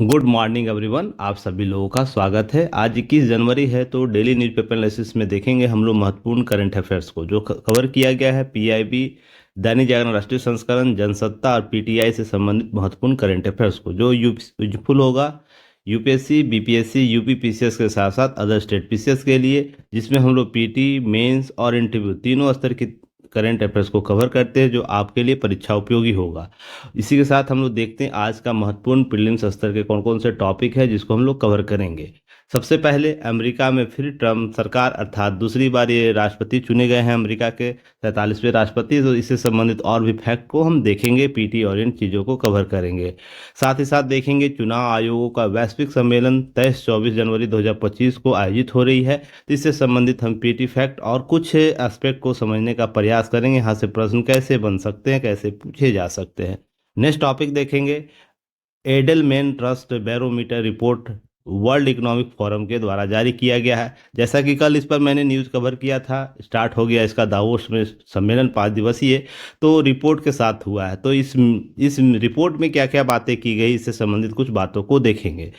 Good morning everyone. आप सभी लोगों का स्वागत है। आज 21 जनवरी है, तो डेली न्यूज़पेपर एनालिसिस में देखेंगे हम लोग महत्वपूर्ण करंट अफेयर्स को जो कवर किया गया है। पीआईबी, दैनिक जागरण राष्ट्रीय संस्करण, जनसत्ता और पीटीआई से संबंधित महत्वपूर्ण करंट अफेयर्स को जो यूजफुल होगा यूपीएससी, बीपीएससी, यूपी पीसीएस के साथ साथ अदर स्टेट पीसीएस के लिए, जिसमें हम लोग पीटी, मेंस और इंटरव्यू तीनों स्तर की करंट अफेयर्स को कवर करते हैं, जो आपके लिए परीक्षा उपयोगी होगा। इसी के साथ हम लोग देखते हैं आज का महत्वपूर्ण प्रीलिम्स स्तर के कौन कौन से टॉपिक है जिसको हम लोग कवर करेंगे। सबसे पहले, अमेरिका में फिर ट्रम्प सरकार, अर्थात दूसरी बार ये राष्ट्रपति चुने गए हैं अमेरिका के 47वें राष्ट्रपति। तो इससे संबंधित और भी फैक्ट को हम देखेंगे, पीटी और इन चीज़ों को कवर करेंगे। साथ ही साथ देखेंगे चुनाव आयोगों का वैश्विक सम्मेलन 23-24 जनवरी 2025 को आयोजित हो रही है। तो इससे संबंधित हम पीटी फैक्ट और कुछ एस्पेक्ट को समझने का प्रयास करेंगे। यहाँ से प्रश्न कैसे बन सकते हैं, कैसे पूछे जा सकते हैं। नेक्स्ट टॉपिक देखेंगे, Edelman Trust Barometer report World Economic Forum के द्वारा जारी किया गया है। जैसा कि कल इस पर मैंने न्यूज़ कवर किया था, स्टार्ट हो गया इसका दावोस में सम्मेलन 5 दिवसीय, तो रिपोर्ट के साथ हुआ है। तो इस रिपोर्ट में क्या क्या बातें की गई, इससे संबंधित कुछ बातों को देखेंगे।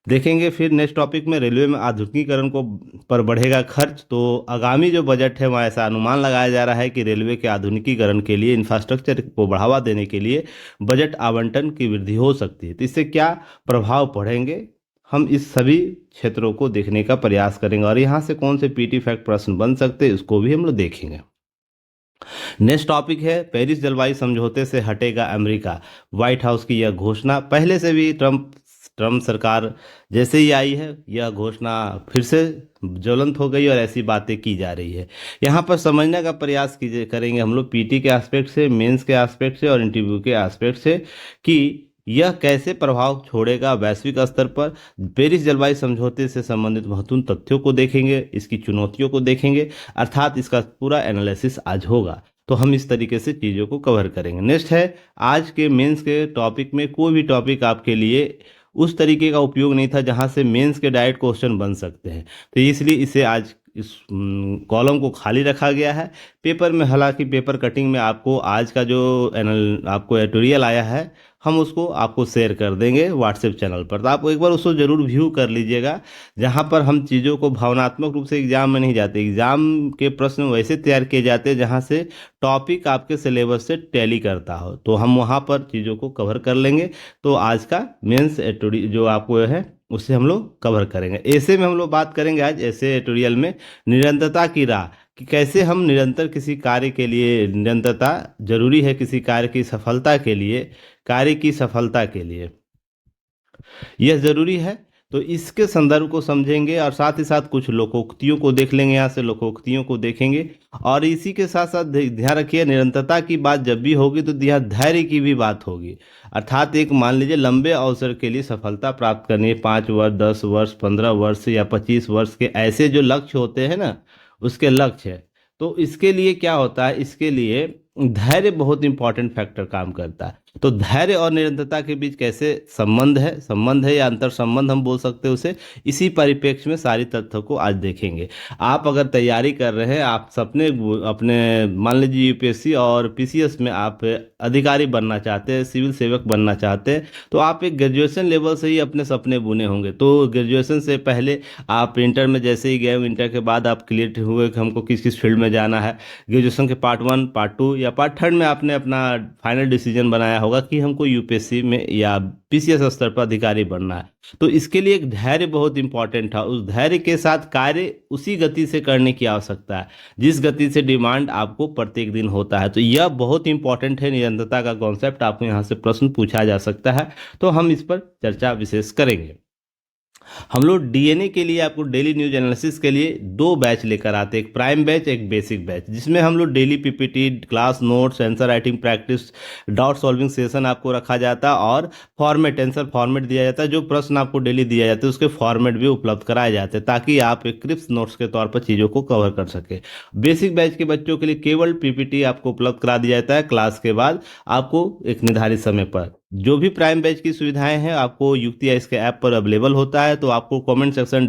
फिर नेक्स्ट टॉपिक में रेलवे में आधुनिकीकरण को पर बढ़ेगा खर्च। तो आगामी जो बजट है वहाँ ऐसा अनुमान लगाया जा रहा है कि रेलवे के आधुनिकीकरण के लिए, इंफ्रास्ट्रक्चर को बढ़ावा देने के लिए बजट आवंटन की वृद्धि हो सकती है। तो इससे क्या प्रभाव पड़ेंगे, हम इस सभी क्षेत्रों को देखने का प्रयास करेंगे और यहाँ से कौन से पीटी फैक्ट प्रश्न बन सकते हैं उसको भी हम लोग देखेंगे। नेक्स्ट टॉपिक है, पेरिस जलवायु समझौते से हटेगा अमेरिका, व्हाइट हाउस की यह घोषणा। पहले से भी ट्रम्प सरकार जैसे ही आई है, यह घोषणा फिर से ज्वलंत हो गई और ऐसी बातें की जा रही है। यहाँ पर समझने का प्रयास करेंगे हम लोग पीटी के एस्पेक्ट से, मेंस के एस्पेक्ट से और इंटरव्यू के एस्पेक्ट से कि यह कैसे प्रभाव छोड़ेगा वैश्विक स्तर पर। पेरिस जलवायु समझौते से संबंधित महत्वपूर्ण तथ्यों को देखेंगे, इसकी चुनौतियों को देखेंगे, अर्थात इसका पूरा एनालिसिस आज होगा। तो हम इस तरीके से चीज़ों को कवर करेंगे। नेक्स्ट है, आज के मेंस के टॉपिक में कोई भी टॉपिक आपके लिए उस तरीके का उपयोग नहीं था जहां से मेंस के डायरेक्ट क्वेश्चन बन सकते हैं, तो इसलिए इसे आज इस कॉलम को खाली रखा गया है। पेपर में, हालांकि पेपर कटिंग में आपको आज का जो आपको एडिटोरियल आया है, हम उसको आपको शेयर कर देंगे व्हाट्सएप चैनल पर, तो आप एक बार उसको ज़रूर व्यू कर लीजिएगा। जहाँ पर हम चीज़ों को भावनात्मक रूप से एग्जाम में नहीं जाते, एग्जाम के प्रश्न वैसे तैयार किए जाते हैं जहाँ से टॉपिक आपके सिलेबस से टैली करता हो, तो हम वहाँ पर चीज़ों को कवर कर लेंगे। तो आज का मेंस एडिटोरियल जो आपको है उससे हम लोग कवर करेंगे। ऐसे में हम लोग बात करेंगे आज ऐसे एडिटोरियल में निरंतरता की राह, कि कैसे हम निरंतर किसी कार्य के लिए, निरंतरता जरूरी है किसी कार्य की सफलता के लिए, यह जरूरी है। तो इसके संदर्भ को समझेंगे और साथ ही साथ कुछ लोकोक्तियों को देख लेंगे, यहाँ से लोकोक्तियों को देखेंगे। और इसी के साथ साथ ध्यान रखिए, निरंतरता की बात जब भी होगी तो यहाँ धैर्य की भी बात होगी। अर्थात एक मान लीजिए लंबे अवसर के लिए सफलता प्राप्त करनी है, 5 वर्ष, 10 वर्ष, 15 वर्ष या 25 वर्ष के ऐसे जो लक्ष्य होते हैं ना, उसके लक्ष्य है। तो इसके लिए क्या होता है, इसके लिए धैर्य बहुत इंपॉर्टेंट फैक्टर काम करता है। तो धैर्य और निरंतरता के बीच कैसे संबंध है या अंतर संबंध हम बोल सकते हैं उसे, इसी परिप्रेक्ष्य में सारी तथ्यों को आज देखेंगे। आप अगर तैयारी कर रहे हैं, आप सपने अपने मान लीजिए यूपीएससी और पीसीएस में आप अधिकारी बनना चाहते हैं, सिविल सेवक बनना चाहते हैं, तो आप एक ग्रेजुएशन लेवल से ही अपने सपने बुने होंगे। तो ग्रेजुएशन से पहले आप इंटर में जैसे ही गए, इंटर के बाद आप क्लियर हुए कि हमको किस किस फील्ड में जाना है। ग्रेजुएशन के पार्ट 1, पार्ट 2 या पार्ट 3 में आपने अपना फाइनल डिसीजन बनाया होगा कि हमको यूपीएससी में या पीसीएस स्तर पर अधिकारी बनना है। तो इसके लिए एक धैर्य बहुत इंपॉर्टेंट है। उस धैर्य के साथ कार्य उसी गति से करने की आवश्यकता है जिस गति से डिमांड आपको प्रत्येक दिन होता है। तो यह बहुत इंपॉर्टेंट है, निरंतरता का कॉन्सेप्ट आपको यहाँ से प्रश्न पूछा जा सकता है, तो हम इस पर चर्चा विशेष करेंगे। हम लोग डीएनए के लिए आपको डेली न्यूज एनालिसिस के लिए 2 बैच लेकर आते हैं, एक प्राइम बैच, एक बेसिक बैच, जिसमें हम लोग daily PPT, class notes, answer writing practice, doubt solving session आपको रखा जाता है और फॉर्मेट, आंसर फॉर्मेट दिया जाता है। जो प्रश्न आपको डेली दिया जाता है उसके फॉर्मेट भी उपलब्ध कराए जाते हैं ताकि आप एक क्रिप्स नोट्स के तौर पर चीज़ों को कवर कर सके। बेसिक बैच के बच्चों के लिए केवल पीपीटी आपको उपलब्ध करा दिया जाता है क्लास के बाद आपको एक निर्धारित समय पर। जो भी प्राइम बैच की सुविधाएं हैं आपको युक्ति या इसके ऐप पर अवेलेबल होता है, तो आपको कमेंट सेक्शन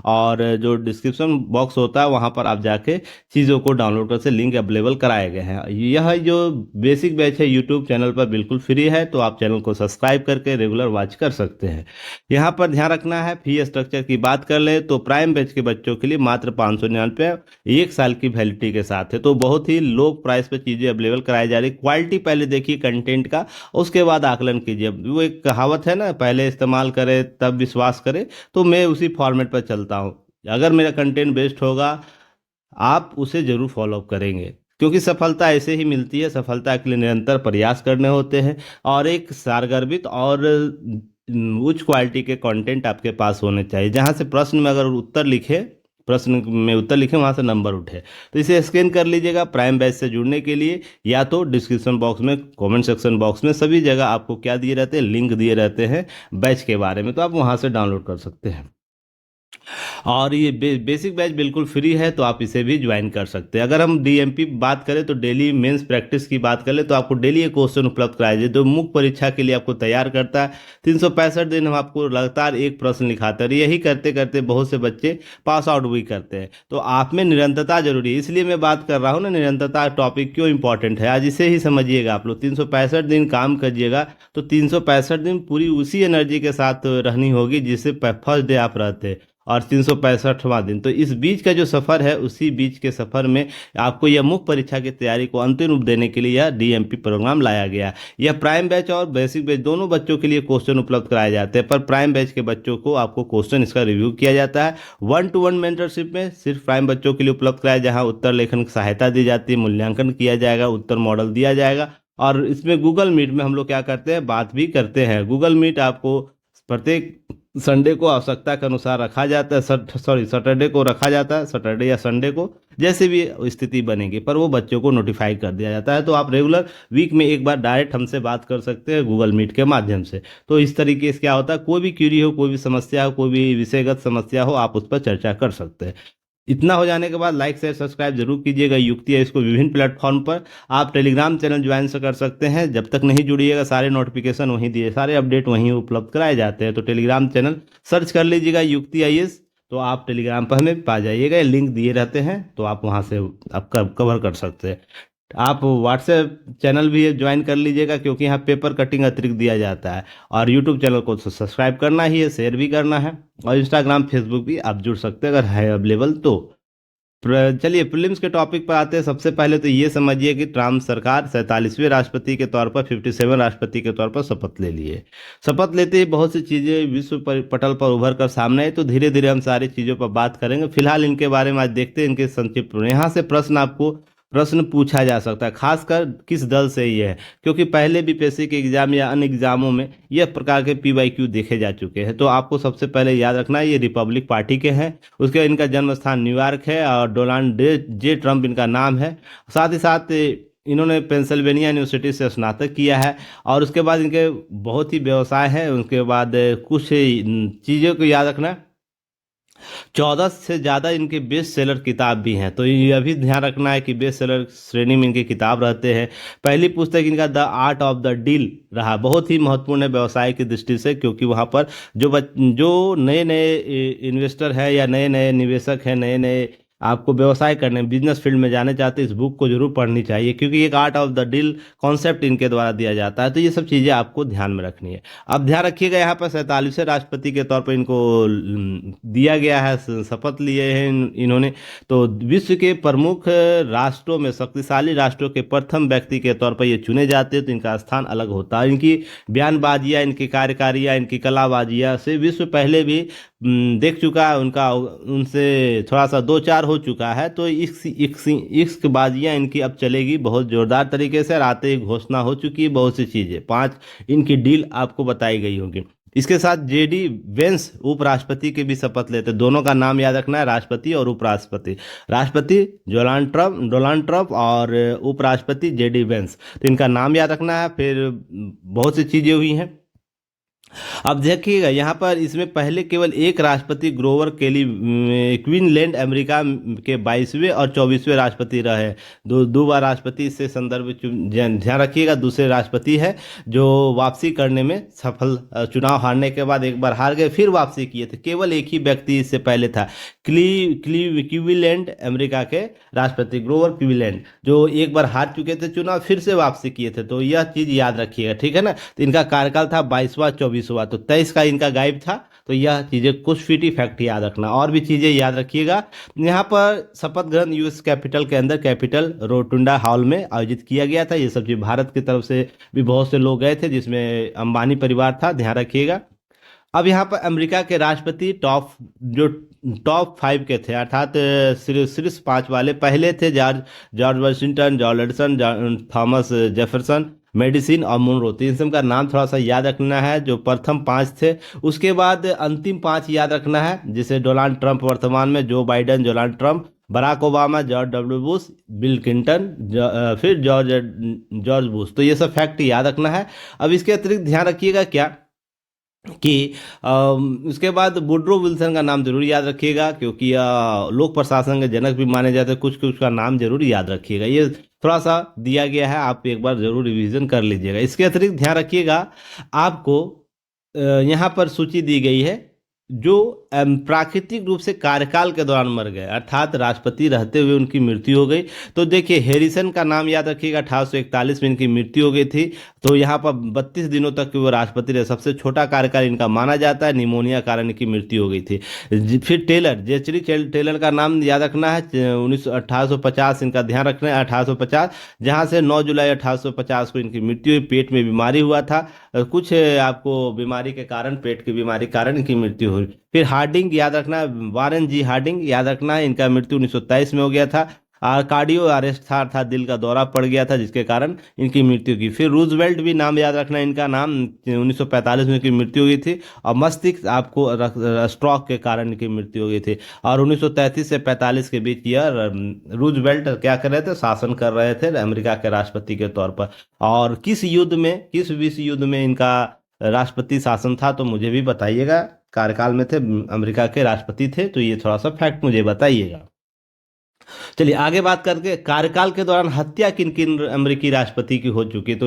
और जो डिस्क्रिप्शन बॉक्स होता है वहाँ पर आप जाके चीज़ों को डाउनलोड कर से लिंक अवेलेबल कराए गए हैं। यह जो बेसिक बैच है यूट्यूब चैनल पर बिल्कुल फ्री है, तो आप चैनल को सब्सक्राइब करके रेगुलर वॉच कर सकते हैं। यहाँ पर ध्यान रखना है, फी स्ट्रक्चर की बात कर ले तो प्राइम बैच के बच्चों के लिए मात्र 599 एक साल की वैलिडिटी के साथ है। तो बहुत ही लो प्राइस पे चीज़ें अवेलेबल कराई जा रही। क्वालिटी पहले देखिए कंटेंट का, उसके बाद आकलन कीजिए। वो एक कहावत है ना, पहले इस्तेमाल करें तब विश्वास करें, तो मैं उसी फॉर्मेट पर चलता हूँ। अगर मेरा कंटेंट बेस्ट होगा आप उसे जरूर फॉलो अप करेंगे, क्योंकि सफलता ऐसे ही मिलती है। सफलता के लिए निरंतर प्रयास करने होते हैं और एक सारगर्भित और उच्च क्वालिटी के कंटेंट आपके पास होने चाहिए, जहां से प्रश्न में अगर उत्तर लिखे, प्रश्न में उत्तर लिखे वहां से नंबर उठे। तो इसे स्कैन कर लीजिएगा। प्राइम बैच से जुड़ने के लिए या तो डिस्क्रिप्शन बॉक्स में, कमेंट सेक्शन बॉक्स में, सभी जगह आपको क्या दिए रहते हैं, लिंक दिए रहते हैं बैच के बारे में, तो आप वहां से डाउनलोड कर सकते हैं। और ये बेसिक बैच बिल्कुल फ्री है, तो आप इसे भी ज्वाइन कर सकते हैं। अगर हम डीएमपी बात करें तो डेली मेंस प्रैक्टिस की बात करें तो आपको डेली एक क्वेश्चन उपलब्ध कराया जाए जो मुख्य परीक्षा के लिए आपको तैयार करता है। 365 दिन हम आपको लगातार एक प्रश्न लिखाते हैं और यही करते करते बहुत से बच्चे पास आउट भी करते हैं। तो आप में निरंतरता जरूरी है, इसलिए मैं बात कर रहा हूँ ना, निरंतरता टॉपिक क्यों इंपॉर्टेंट है। आज इसे ही समझिएगा आप लोग। 365 दिन काम करिएगा तो 365 दिन पूरी उसी एनर्जी के साथ रहनी होगी जिससे फर्स्ट डे आप रहते हैं, और 365वां दिन। तो इस बीच का जो सफ़र है, उसी बीच के सफ़र में आपको यह मुख्य परीक्षा की तैयारी को अंतिम रूप देने के लिए यह डीएमपी प्रोग्राम लाया गया। यह प्राइम बैच और बेसिक बैच दोनों बच्चों के लिए क्वेश्चन उपलब्ध कराए जाते हैं, पर प्राइम बैच के बच्चों को आपको क्वेश्चन इसका रिव्यू किया जाता है। 1-to-1 मेंटरशिप में सिर्फ प्राइम बच्चों के लिए उपलब्ध कराया, जहाँ उत्तर लेखन की सहायता दी जाती है, मूल्यांकन किया जाएगा, उत्तर मॉडल दिया जाएगा। और इसमें गूगल मीट में हम लोग क्या करते हैं, बात भी करते हैं। गूगल मीट आपको प्रत्येक संडे को आवश्यकता के अनुसार रखा जाता है, सैटरडे को रखा जाता है, सैटरडे या संडे को, जैसे भी स्थिति बनेगी, पर वो बच्चों को नोटिफाई कर दिया जाता है। तो आप रेगुलर वीक में एक बार डायरेक्ट हमसे बात कर सकते हैं गूगल मीट के माध्यम से। तो इस तरीके से क्या होता है, कोई भी क्यूरी हो, कोई भी समस्या हो, कोई भी विषयगत समस्या हो, आप उस पर चर्चा कर सकते हैं। इतना हो जाने के बाद लाइक शेयर सब्सक्राइब जरूर कीजिएगा। युक्ति है इसको विभिन्न प्लेटफॉर्म पर। आप टेलीग्राम चैनल ज्वाइन से कर सकते हैं, जब तक नहीं जुड़िएगा सारे नोटिफिकेशन वहीं दिए, सारे अपडेट वहीं उपलब्ध कराए जाते हैं। तो टेलीग्राम चैनल सर्च कर लीजिएगा युक्ति आईएएस, तो आप टेलीग्राम पर हमें पा जाइएगा, लिंक दिए रहते हैं, तो आप वहाँ से आप कवर कर सकते हैं। आप व्हाट्सएप चैनल भी ज्वाइन कर लीजिएगा, क्योंकि यहाँ पेपर कटिंग अतिरिक्त दिया जाता है। और यूट्यूब चैनल को तो सब्सक्राइब करना ही है, शेयर भी करना है, और इंस्टाग्राम फेसबुक भी आप जुड़ सकते हैं अगर है अवेलेबल तो। चलिए प्रीलिम्स के टॉपिक पर आते हैं। सबसे पहले तो ये समझिए कि ट्रम्प सरकार 47वें राष्ट्रपति के तौर पर 57 राष्ट्रपति के तौर पर शपथ ले लिए। शपथ लेते ही बहुत सी चीज़ें विश्व पटल पर उभर कर सामने आई, तो धीरे धीरे हम सारी चीज़ों पर बात करेंगे। फिलहाल इनके बारे में आज देखते हैं, इनके संक्षिप्त। यहाँ से प्रश्न पूछा जा सकता है, खासकर किस दल से ये है, क्योंकि पहले भी पीएससी के एग्जाम या अन्य एग्जामों में यह प्रकार के पीवाईक्यू देखे जा चुके हैं। तो आपको सबसे पहले याद रखना है, ये रिपब्लिक पार्टी के हैं। उसके इनका जन्म स्थान न्यूयॉर्क है और डोनाल्ड जे ट्रम्प इनका नाम है। साथ ही साथ इन्होंने पेंसिल्वेनिया यूनिवर्सिटी से स्नातक किया है। और उसके बाद इनके बहुत ही व्यवसाय हैं। उसके बाद कुछ चीज़ों को याद रखना है, 14 से ज़्यादा इनके बेस्ट सेलर किताब भी हैं। तो यह भी ध्यान रखना है कि बेस्ट सेलर श्रेणी में इनके किताब रहते हैं। पहली पुस्तक इनका the art of the deal रहा, बहुत ही महत्वपूर्ण है व्यवसाय की दृष्टि से, क्योंकि वहाँ पर जो नए नए इन्वेस्टर हैं या नए नए निवेशक हैं, नए नए आपको व्यवसाय करने, बिजनेस फील्ड में जाने चाहते हैं, इस बुक को जरूर पढ़नी चाहिए, क्योंकि एक art of the deal concept इनके द्वारा दिया जाता है। तो ये सब चीज़ें आपको ध्यान में रखनी है। अब ध्यान रखिएगा, यहाँ पर 47वें राष्ट्रपति के तौर पर इनको दिया गया है, शपथ लिए हैं इन्होंने। तो विश्व के प्रमुख राष्ट्रों में, शक्तिशाली राष्ट्रों के प्रथम व्यक्ति के तौर पर ये चुने जाते हैं, तो इनका स्थान अलग होता है। इनकी बयानबाजियाँ, इनकी कार्यकारियाँ, इनकी कलाबाजियाँ से विश्व पहले भी देख चुका है। उनका उनसे थोड़ा सा दो चार हो चुका है। तो इश्क बाजियाँ इनकी अब चलेगी बहुत जोरदार तरीके से। आते ही घोषणा हो चुकी है बहुत सी चीज़ें, 5 इनकी डील आपको बताई गई होगी। इसके साथ जेडी वेंस उपराष्ट्रपति के भी शपथ लेते, दोनों का नाम याद रखना है, राष्ट्रपति और उपराष्ट्रपति। राष्ट्रपति डोनाल्ड ट्रंप और उपराष्ट्रपति जेडी वेंस, तो इनका नाम याद रखना है। फिर बहुत सी चीज़ें हुई हैं। अब देखिएगा यहाँ पर इसमें पहले केवल एक राष्ट्रपति ग्रोवर केली क्वीनलैंड अमेरिका के 22वें और 24वें राष्ट्रपति रहे। दो बार राष्ट्रपति से संदर्भ ध्यान रखिएगा। दूसरे राष्ट्रपति है जो वापसी करने में सफल, चुनाव हारने के बाद एक बार हार गए फिर वापसी किए थे। केवल एक ही व्यक्ति इससे पहले था, क्लीवलैंड अमेरिका के राष्ट्रपति ग्रोवर क्लीवलैंड, जो एक बार हार चुके थे चुनाव फिर से वापसी किए थे। तो यह चीज याद रखिएगा, ठीक है ना। तो इनका कार्यकाल था 22वां 24वां, तो 23 का इनका गायब था। तो यह चीजें कुछ फीटी फैक्ट याद रखना। और भी चीजें याद रखिएगा। यहाँ पर शपथ ग्रहण यूएस कैपिटल के अंदर कैपिटल रोटुंडा हॉल में आयोजित किया गया था। ये सब चीज भारत की तरफ से भी बहुत से लोग गए थे, जिसमें अंबानी परिवार था, ध्यान रखिएगा। अब यहाँ पर अमेरिका के राष्ट्रपति टॉप 5 के थे, अर्थात शीर्ष 5 वाले। पहले थे George Washington, George Edison, Thomas Jefferson, medicine और मुनरो। तो इन सब का नाम थोड़ा सा याद रखना है, जो प्रथम 5 थे। उसके बाद अंतिम 5 याद रखना है, जैसे डोनाल्ड ट्रंप वर्तमान में, Joe Biden, Donald Trump, Barack Obama, George W Bush, Bill Clinton, फिर जॉर्ज बुश। तो ये सब फैक्ट याद रखना है। अब इसके अतिरिक्त ध्यान रखिएगा क्या कि उसके बाद वुडरो विल्सन का नाम जरूर याद रखिएगा, क्योंकि लोक प्रशासन के जनक भी माने जाते हैं। कुछ कुछ का नाम जरूर याद रखिएगा। ये थोड़ा सा दिया गया है, आप एक बार जरूर रिवीजन कर लीजिएगा। इसके अतिरिक्त ध्यान रखिएगा, आपको यहाँ पर सूची दी गई है जो प्राकृतिक रूप से कार्यकाल के दौरान मर गए, अर्थात राष्ट्रपति रहते हुए उनकी मृत्यु हो गई। तो देखिए, हैरिसन का नाम याद रखिएगा, 1841 में इनकी मृत्यु हो गई थी। तो यहाँ पर 32 दिनों तक वो राष्ट्रपति रहे, सबसे छोटा कार्यकाल इनका माना जाता है। निमोनिया कारण इनकी मृत्यु हो गई थी। फिर टेलर, जेचरी टेलर का नाम याद रखना है, 1850 इनका ध्यान रखना है, 1850, जहाँ से 9 जुलाई 1850 को इनकी मृत्यु हुई। पेट में बीमारी हुआ था, कुछ आपको बीमारी के कारण, पेट की बीमारी कारण इनकी मृत्यु हुई। फिर हार्डिंग याद रखना है, वारेन जी हार्डिंग याद रखना है, इनका मृत्यु 1923 में हो गया था। कार्डियो अरेस्ट था, अर्थात दिल का दौरा पड़ गया था, जिसके कारण इनकी मृत्यु की। फिर रूजवेल्ट भी नाम याद रखना है, इनका नाम 1945 में इनकी मृत्यु हुई थी। और मस्तिष्क आपको स्ट्रोक के कारण इनकी मृत्यु हो गई थी। और 1933 से 45 के बीच यह रूजवेल्ट क्या कर रहे थे, शासन कर रहे थे अमेरिका के राष्ट्रपति के तौर पर। और किस विश्व युद्ध में इनका राष्ट्रपति शासन था, तो मुझे भी बताइएगा। कार्यकाल में थे, अमेरिका के राष्ट्रपति थे, तो ये थोड़ा सा फैक्ट मुझे बताइएगा। चलिए आगे बात करके, कार्यकाल के दौरान हत्या किन किन अमेरिकी राष्ट्रपति की हो चुकी है। तो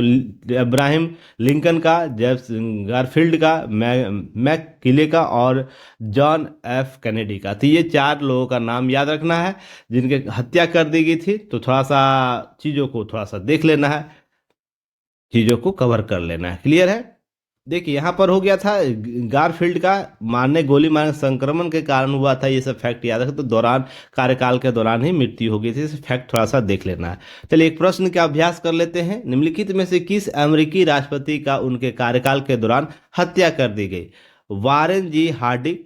अब्राहम लिंकन का, जेम्स गारफील्ड का, मैककिले का और जॉन एफ कैनेडी का। तो ये 4 लोगों का नाम याद रखना है जिनके हत्या कर दी गई थी। तो थोड़ा सा चीज़ों को थोड़ा सा देख लेना है, चीज़ों को कवर कर लेना है। क्लियर है। देखिए यहाँ पर हो गया था, गारफील्ड का गोली मारने संक्रमण के कारण हुआ था, ये सब फैक्ट याद रखें। तो कार्यकाल के दौरान ही मृत्यु हो गई थी, फैक्ट थोड़ा सा देख लेना है। चलिए एक प्रश्न का अभ्यास कर लेते हैं। निम्नलिखित में से किस अमेरिकी राष्ट्रपति का उनके कार्यकाल के दौरान हत्या कर दी गई। Warren G Harding,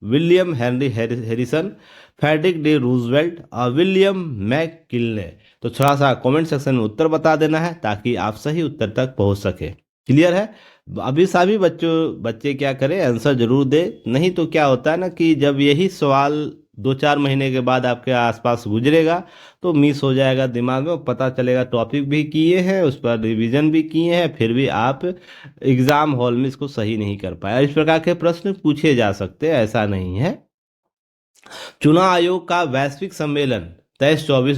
William Henry Harrison, Frederick D Roosevelt और विलियम मैककिले। तो थोड़ा सा कमेंट सेक्शन में उत्तर बता देना है, ताकि आप सही उत्तर तक पहुंच सके। क्लियर है। अभी सभी बच्चे क्या करें, आंसर जरूर दे। नहीं तो क्या होता है ना कि जब यही सवाल 2-4 महीने के बाद आपके आसपास गुजरेगा तो मिस हो जाएगा दिमाग में। पता चलेगा टॉपिक भी किए हैं, उस पर रिवीजन भी किए हैं, फिर भी आप एग्जाम हॉल में इसको सही नहीं कर पाए। इस प्रकार के प्रश्न पूछे जा सकते हैं, ऐसा नहीं है। चुनाव आयोग का वैश्विक सम्मेलन 23-24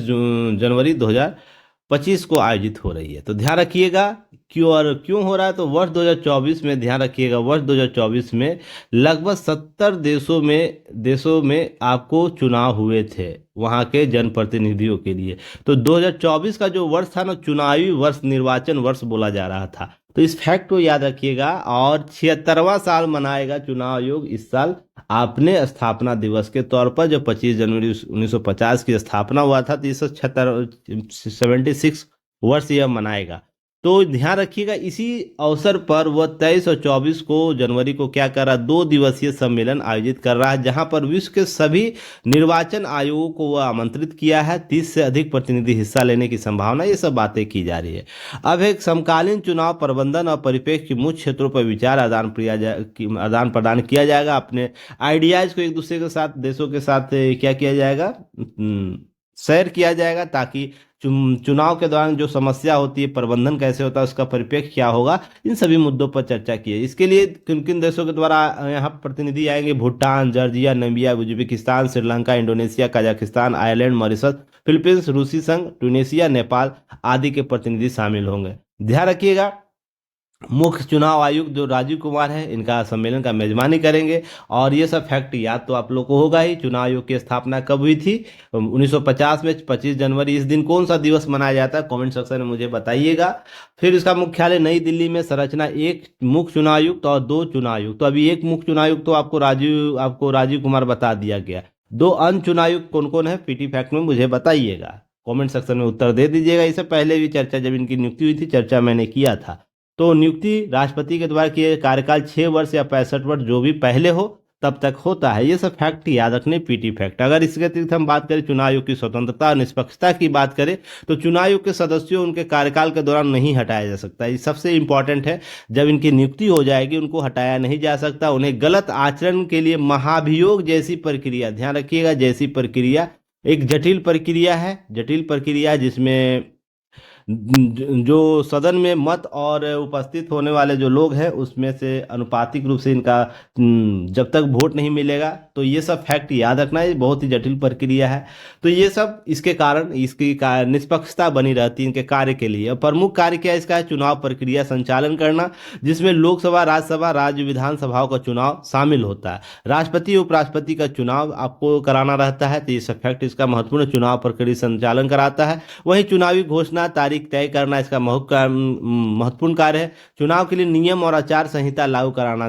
जनवरी 2025 को आयोजित हो रही है। तो ध्यान रखिएगा क्यों हो रहा है। तो वर्ष 2024 में ध्यान रखिएगा, वर्ष 2024 में लगभग 70 देशों में आपको चुनाव हुए थे, वहाँ के जनप्रतिनिधियों के लिए। तो 2024 का जो वर्ष था ना, चुनावी वर्ष, निर्वाचन वर्ष बोला जा रहा था। तो इस फैक्ट को याद रखिएगा। और 76वां साल मनाएगा चुनाव आयोग इस साल, अपने स्थापना दिवस के तौर पर, जो 25 जनवरी 1950 की स्थापना हुआ था। तो 76 वर्ष यह मनाएगा। तो ध्यान रखिएगा, इसी अवसर पर वह 23 और 24 को जनवरी को क्या कर रहा है, 2 दिवसीय सम्मेलन आयोजित कर रहा है, जहां पर विश्व के सभी निर्वाचन आयोगों को वह आमंत्रित किया है। 30 से अधिक प्रतिनिधि हिस्सा लेने की संभावना, ये सब बातें की जा रही है। अब एक समकालीन चुनाव प्रबंधन और परिप्रेक्ष्य के मुख्य क्षेत्रों पर विचार आदान प्रदान किया जाएगा। अपने आइडियाज को एक दूसरे के साथ, देशों के साथ क्या किया जाएगा, शेयर किया जाएगा, ताकि चुनाव के दौरान जो समस्या होती है, प्रबंधन कैसे होता है, उसका परिप्रेक्ष्य क्या होगा, इन सभी मुद्दों पर चर्चा की है। इसके लिए किन किन देशों के द्वारा यहाँ प्रतिनिधि आएंगे? Bhutan, Georgia, Namibia, Uzbekistan, Sri Lanka, Indonesia, Kazakhstan, Ireland, Mauritius, Philippines, रूसी संघ, ट्यूनीशिया, नेपाल आदि के प्रतिनिधि शामिल होंगे। ध्यान रखिएगा, मुख्य चुनाव आयुक्त जो राजीव कुमार है, इनका सम्मेलन का मेजबानी करेंगे। और ये सब फैक्ट याद तो आप लोग को होगा ही। चुनाव आयोग की स्थापना कब हुई थी? 1950 में 25 जनवरी। इस दिन कौन सा दिवस मनाया जाता है? कमेंट सेक्शन में मुझे बताइएगा। फिर इसका मुख्यालय नई दिल्ली में। संरचना, एक मुख्य चुनाव आयुक्त और दो चुनाव आयुक्त। तो अभी एक मुख्य चुनाव आयुक्त तो आपको राजीव कुमार बता दिया गया। दो अन्य चुनाव आयुक्त कौन कौन है, पीटी फैक्ट में मुझे बताइएगा। कमेंट सेक्शन में उत्तर दे दीजिएगा। इससे पहले भी चर्चा, जब इनकी नियुक्ति हुई थी, चर्चा मैंने किया था। तो नियुक्ति राष्ट्रपति के द्वारा किए कार्यकाल 6 वर्ष या 65 वर्ष जो भी पहले हो तब तक होता है। ये सब फैक्ट याद रखने, पीटी फैक्ट। अगर इसके अतिरिक्त हम बात करें चुनाव आयोग की स्वतंत्रता और निष्पक्षता की बात करें, तो चुनाव आयोग के सदस्यों उनके कार्यकाल के दौरान नहीं हटाया जा सकता। ये सबसे इंपॉर्टेंट है। जब इनकी नियुक्ति हो जाएगी, उनको हटाया नहीं जा सकता। उन्हें गलत आचरण के लिए महाभियोग जैसी प्रक्रिया, ध्यान रखिएगा, जैसी प्रक्रिया, एक जटिल प्रक्रिया है, जटिल प्रक्रिया जिसमें जो सदन में मत और उपस्थित होने वाले जो लोग हैं उसमें से अनुपातिक रूप से इनका जब तक वोट नहीं मिलेगा, तो ये सब फैक्ट याद रखना है। बहुत ही जटिल प्रक्रिया है। तो ये सब इसके कारण इसकी निष्पक्षता बनी रहती है इनके कार्य के लिए। और प्रमुख कार्य क्या है इसका? है चुनाव प्रक्रिया संचालन करना, जिसमें लोकसभा, राज्यसभा, राज्य विधानसभाओं का चुनाव शामिल होता है। राष्ट्रपति, उपराष्ट्रपति का चुनाव आपको कराना रहता है। तो ये सब फैक्ट इसका महत्वपूर्ण चुनाव प्रक्रिया संचालन कराता है। वहीं चुनावी घोषणा, तारीख तय करना इसका महत्वपूर्ण कार्य है। चुनाव के लिए नियम और आचार संहिता लागू कराना।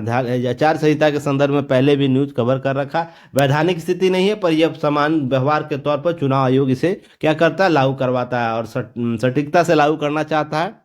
आचार संहिता के संदर्भ में पहले भी न्यूज कवर कर रखा। वैधानिक स्थिति नहीं है, पर यह समान व्यवहार के तौर पर चुनाव आयोग इसे क्या करता है? लागू करवाता है और सटीकता से लागू करना चाहता है।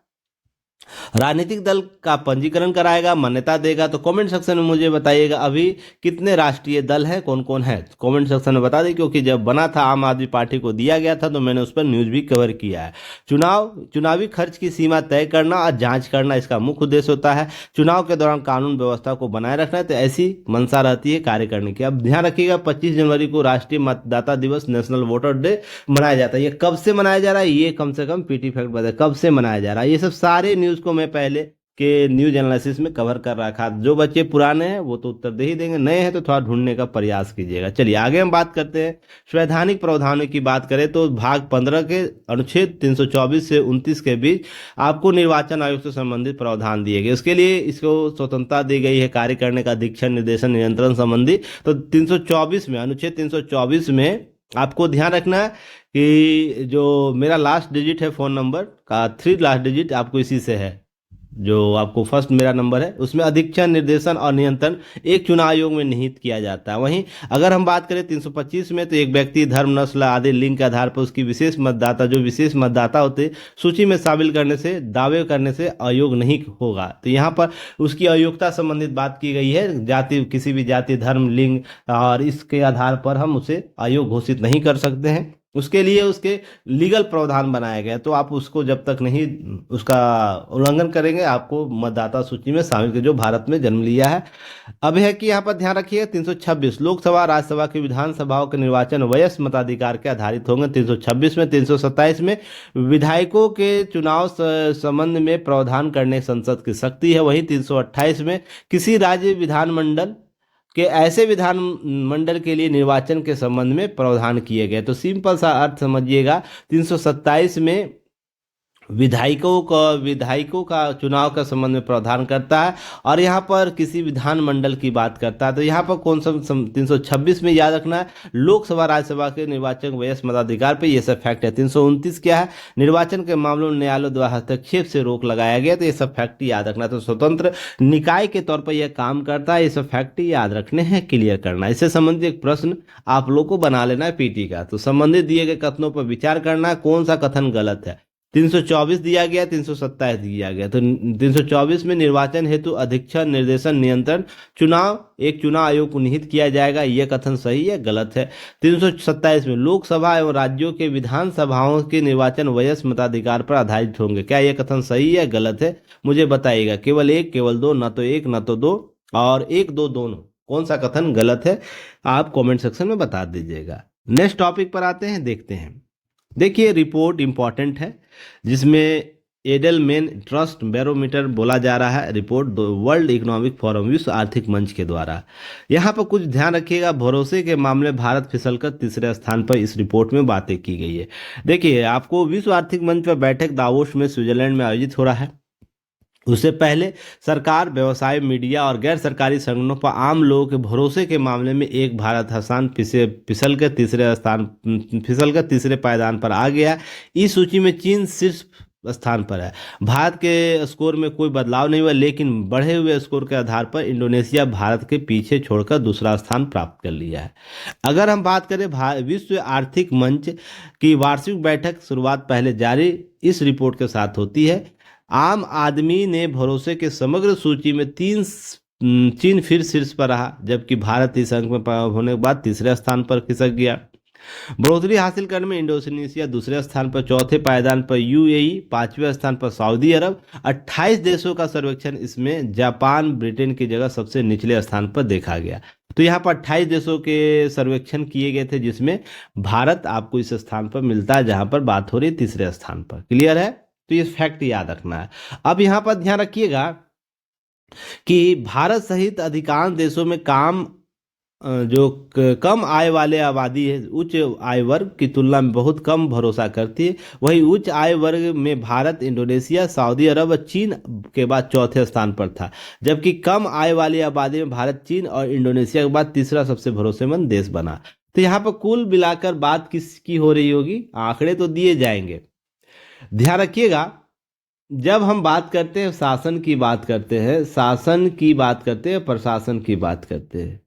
राजनीतिक दल का पंजीकरण कराएगा, मान्यता देगा। तो कमेंट सेक्शन में मुझे बताइएगा अभी कितने राष्ट्रीय दल हैं, कौन कौन है, कमेंट सेक्शन में बता दें। क्योंकि जब बना था, आम आदमी पार्टी को दिया गया था, तो मैंने उस पर न्यूज भी कवर किया है। चुनावी खर्च की सीमा तय करना और जांच करना इसका मुख्य उद्देश्य होता है। चुनाव के दौरान कानून व्यवस्था को बनाए रखना है, तो ऐसी मंशा रहती है कार्य करने की। अब ध्यान रखिएगा, 25 जनवरी को राष्ट्रीय मतदाता दिवस, नेशनल वोटर डे मनाया जाता है। ये कब से मनाया जा रहा है? ये कम से कम पीटी फैक्ट बताए कब से मनाया जा रहा है। ये सब सारे न्यूज को मैं पहले के न्यूज एनालिसिस में कवर कर रखा। जो बच्चे पुराने हैं वो तो उत्तर दे ही देंगे, नए हैं तो थोड़ा ढूंढने का प्रयास कीजिएगा। चलिए आगे हम बात करते हैं। संवैधानिक प्रावधानों की बात करें तो भाग 15 के अनुच्छेद 324 से 29 के बीच आपको निर्वाचन आयोग से संबंधित प्रावधान दिए गए। उसके लिए इसको स्वतंत्रता दी गई है कार्य करने का, दीक्षा, निर्देशन, नियंत्रण संबंधी। तो 324 में, अनुच्छेद 324 में आपको ध्यान रखना है कि जो मेरा लास्ट डिजिट है फोन नंबर का, 3 लास्ट डिजिट आपको इसी से है, जो आपको फर्स्ट मेरा नंबर है, उसमें अधिक्षण, निर्देशन और नियंत्रण एक चुनाव आयोग में निहित किया जाता है। वहीं अगर हम बात करें 325 में, तो एक व्यक्ति धर्म, नस्ल आदि लिंग के आधार पर उसकी विशेष मतदाता होते सूची में शामिल करने से, दावे करने से अयोग नहीं होगा। तो यहाँ पर उसकी अयोग्यता संबंधित बात की गई है। जाति, किसी भी जाति, धर्म, लिंग और इसके आधार पर हम उसे अयोग घोषित नहीं कर सकते हैं। उसके लिए उसके लीगल प्रावधान बनाए गए। तो आप उसको जब तक नहीं उसका उल्लंघन करेंगे, आपको मतदाता सूची में शामिल कर, जो भारत में जन्म लिया है। अब है कि यहाँ पर ध्यान रखिए 326 लोकसभा, राज्यसभा की विधानसभाओं के निर्वाचन वयस्क मताधिकार के आधारित होंगे। 326 में, 327 में विधायकों के चुनाव संबंध में प्रावधान करने संसद की शक्ति है। वहीं 328 में किसी राज्य विधानमंडल कि ऐसे विधानमंडल के लिए निर्वाचन के संबंध में प्रावधान किए गए। तो सिंपल सा अर्थ समझिएगा, 327 में विधायकों का चुनाव का संबंध में प्रावधान करता है, और यहाँ पर किसी विधानमंडल की बात करता है। तो यहाँ पर कौन सा 326 में याद रखना है, लोकसभा, राज्यसभा के निर्वाचन वयस्क मताधिकार पे ये सब फैक्ट है। 329 क्या है, निर्वाचन के मामलों में न्यायालय द्वारा हस्तक्षेप से रोक लगाया गया। तो ये सब फैक्ट याद रखना। तो स्वतंत्र निकाय के तौर पर यह काम करता है। ये सब फैक्ट याद रखने हैं, क्लियर करना। इससे संबंधित एक प्रश्न आप लोग को बना लेना है पीटी का। तो संबंधित दिए गए कथनों पर विचार करना, कौन सा कथन गलत है। 324 दिया गया, 327 दिया गया। तो 324 में निर्वाचन हेतु अधिक्षण, निर्देशन, नियंत्रण, एक चुनाव आयोग को निहित किया जाएगा, यह कथन सही है, गलत है। 327 में लोकसभा एवं राज्यों के विधानसभाओं के निर्वाचन वयस्क मताधिकार पर आधारित होंगे, क्या यह कथन सही है, गलत है, मुझे बताइएगा। केवल एक, केवल दो, न तो एक न तो दो, और एक दो दोनों, कौन सा कथन गलत है आप कमेंट सेक्शन में बता दीजिएगा। नेक्स्ट टॉपिक पर आते हैं, देखते हैं। देखिए रिपोर्ट इंपॉर्टेंट है, जिसमें एडलमैन ट्रस्ट बैरोमीटर बोला जा रहा है रिपोर्ट वर्ल्ड इकोनॉमिक फोरम विश्व आर्थिक मंच के द्वारा। यहाँ पर कुछ ध्यान रखिएगा, भरोसे के मामले भारत फिसलकर तीसरे स्थान पर इस रिपोर्ट में बातें की गई है। देखिए आपको विश्व आर्थिक मंच पर बैठक दावोस में स्विट्जरलैंड में आयोजित हो रहा है। उससे पहले सरकार, व्यवसाय, मीडिया और गैर सरकारी संगठनों पर आम लोगों के भरोसे के मामले में एक भारत हसान फिसल कर तीसरे पायदान पर आ गया। इस सूची में चीन शीर्ष स्थान पर है। भारत के स्कोर में कोई बदलाव नहीं हुआ, लेकिन बढ़े हुए स्कोर के आधार पर इंडोनेशिया भारत के पीछे छोड़कर दूसरा स्थान प्राप्त कर लिया है। अगर हम बात करें विश्व आर्थिक मंच की वार्षिक बैठक शुरुआत पहले जारी इस रिपोर्ट के साथ होती है। आम आदमी ने भरोसे के समग्र सूची में चीन फिर शीर्ष पर रहा, जबकि भारत इस अंक में होने के बाद तीसरे स्थान पर खिसक गया। बढ़ोतरी हासिल करने में इंडोनेशिया दूसरे स्थान पर, चौथे पायदान पर यूएई, पांचवें स्थान पर सऊदी अरब। 28 देशों का सर्वेक्षण, इसमें जापान, ब्रिटेन की जगह सबसे निचले स्थान पर देखा गया। तो यहाँ पर 28 देशों के सर्वेक्षण किए गए थे, जिसमें भारत आपको इस स्थान पर मिलता है, जहां पर बात हो रही है तीसरे स्थान पर। क्लियर है? तो ये फैक्ट याद रखना है। अब यहाँ पर ध्यान रखिएगा कि भारत सहित अधिकांश देशों में कम आय वाले आबादी है, उच्च आय वर्ग की तुलना में बहुत कम भरोसा करती है। वहीं उच्च आय वर्ग में भारत, इंडोनेशिया, सऊदी अरब और चीन के बाद चौथे स्थान पर था, जबकि कम आय वाली आबादी में भारत, चीन और इंडोनेशिया के बाद तीसरा सबसे भरोसेमंद देश बना। तो यहाँ पर कुल मिलाकर बात किसकी हो रही होगी? आंकड़े तो दिए जाएंगे। ध्यान रखिएगा, जब हम बात करते हैं शासन की बात करते हैं, शासन की बात करते हैं, प्रशासन की बात करते हैं,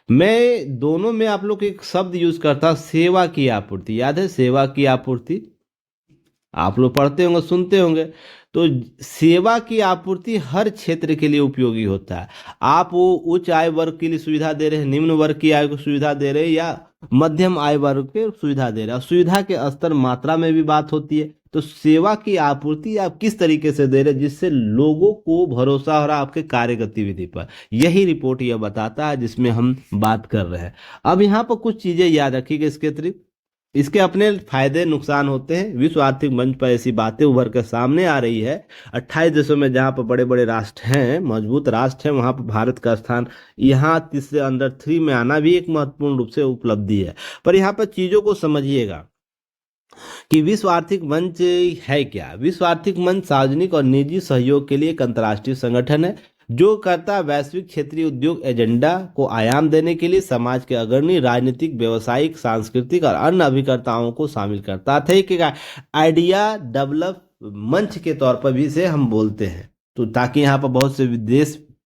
मैं दोनों में आप लोग एक शब्द यूज करता हूं, सेवा की आपूर्ति। याद है सेवा की आपूर्ति? आप लोग पढ़ते होंगे, सुनते होंगे। तो सेवा की आपूर्ति हर क्षेत्र के लिए उपयोगी होता है। आप वो उच्च आय वर्ग के लिए सुविधा दे रहे हैं, निम्न वर्ग की आय को सुविधा दे रहे हैं, या मध्यम आय वर्ग के सुविधा दे रहे हैं। सुविधा के स्तर, मात्रा में भी बात होती है। तो सेवा की आपूर्ति आप किस तरीके से दे रहे हैं, जिससे लोगों को भरोसा हो रहा है आपके कार्य गतिविधि पर, यही रिपोर्ट यह बताता है जिसमें हम बात कर रहे हैं। अब यहाँ पर कुछ चीजें याद रखिएगा इसके अतिरिक्त। इसके अपने फायदे नुकसान होते हैं। विश्व आर्थिक मंच पर ऐसी बातें उभर कर सामने आ रही है। 28 देशों में जहां पर बड़े बड़े राष्ट्र हैं, मजबूत राष्ट्र हैं, वहां पर भारत का स्थान यहाँ तीसरे अंडर 3 में आना भी एक महत्वपूर्ण रूप से उपलब्धि है। पर यहाँ पर चीजों को समझिएगा कि विश्व आर्थिक मंच है क्या। विश्व आर्थिक मंच सार्वजनिक और निजी सहयोग के लिए एक अंतर्राष्ट्रीय संगठन है, जो करता वैश्विक क्षेत्रीय उद्योग एजेंडा को आयाम देने के लिए समाज के अग्रणी राजनीतिक, व्यवसायिक, सांस्कृतिक और अन्य अभिकर्ताओं को शामिल करता है। एक आइडिया डेवलप मंच के तौर पर भी इसे हम बोलते हैं, तो ताकि यहाँ पर बहुत से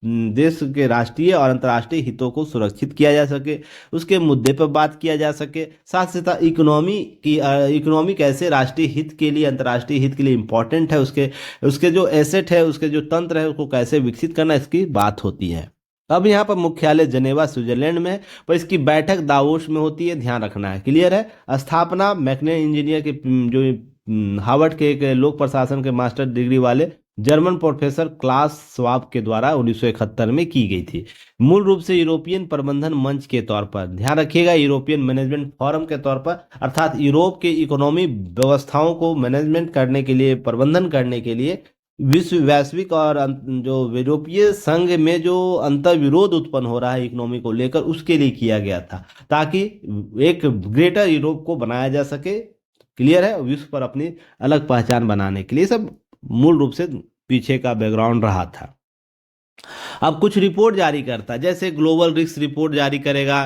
देश के राष्ट्रीय और अंतर्राष्ट्रीय हितों को सुरक्षित किया जा सके, उसके मुद्दे पर बात किया जा सके। साथ साथ इकोनॉमी कैसे राष्ट्रीय हित के लिए, अंतर्राष्ट्रीय हित के लिए इंपॉर्टेंट है, उसके जो एसेट है, उसके जो तंत्र है, उसको कैसे विकसित करना, इसकी बात होती है। अब यहाँ पर मुख्यालय जनेवा स्विट्जरलैंड में है, पर इसकी बैठक दावोस में होती है, ध्यान रखना है। क्लियर है? स्थापना मैकने इंजीनियर के जो हार्वर्ड के एक लोक प्रशासन के मास्टर डिग्री वाले जर्मन प्रोफेसर क्लास स्वाब के द्वारा 1971 में की गई थी। मूल रूप से यूरोपियन प्रबंधन मंच के तौर पर, ध्यान रखिएगा, यूरोपियन मैनेजमेंट फोरम के तौर पर, अर्थात यूरोप के इकोनॉमी व्यवस्थाओं को मैनेजमेंट करने के लिए, प्रबंधन करने के लिए वैश्विक और जो यूरोपीय संघ में जो अंतर्विरोध उत्पन्न हो रहा है इकोनॉमी को लेकर, उसके लिए किया गया था, ताकि एक ग्रेटर यूरोप को बनाया जा सके। क्लियर है? विश्व पर अपनी अलग पहचान बनाने के लिए सब मूल रूप से पीछे का बैकग्राउंड रहा था। अब कुछ रिपोर्ट जारी करता है, जैसे ग्लोबल रिस्क रिपोर्ट जारी करेगा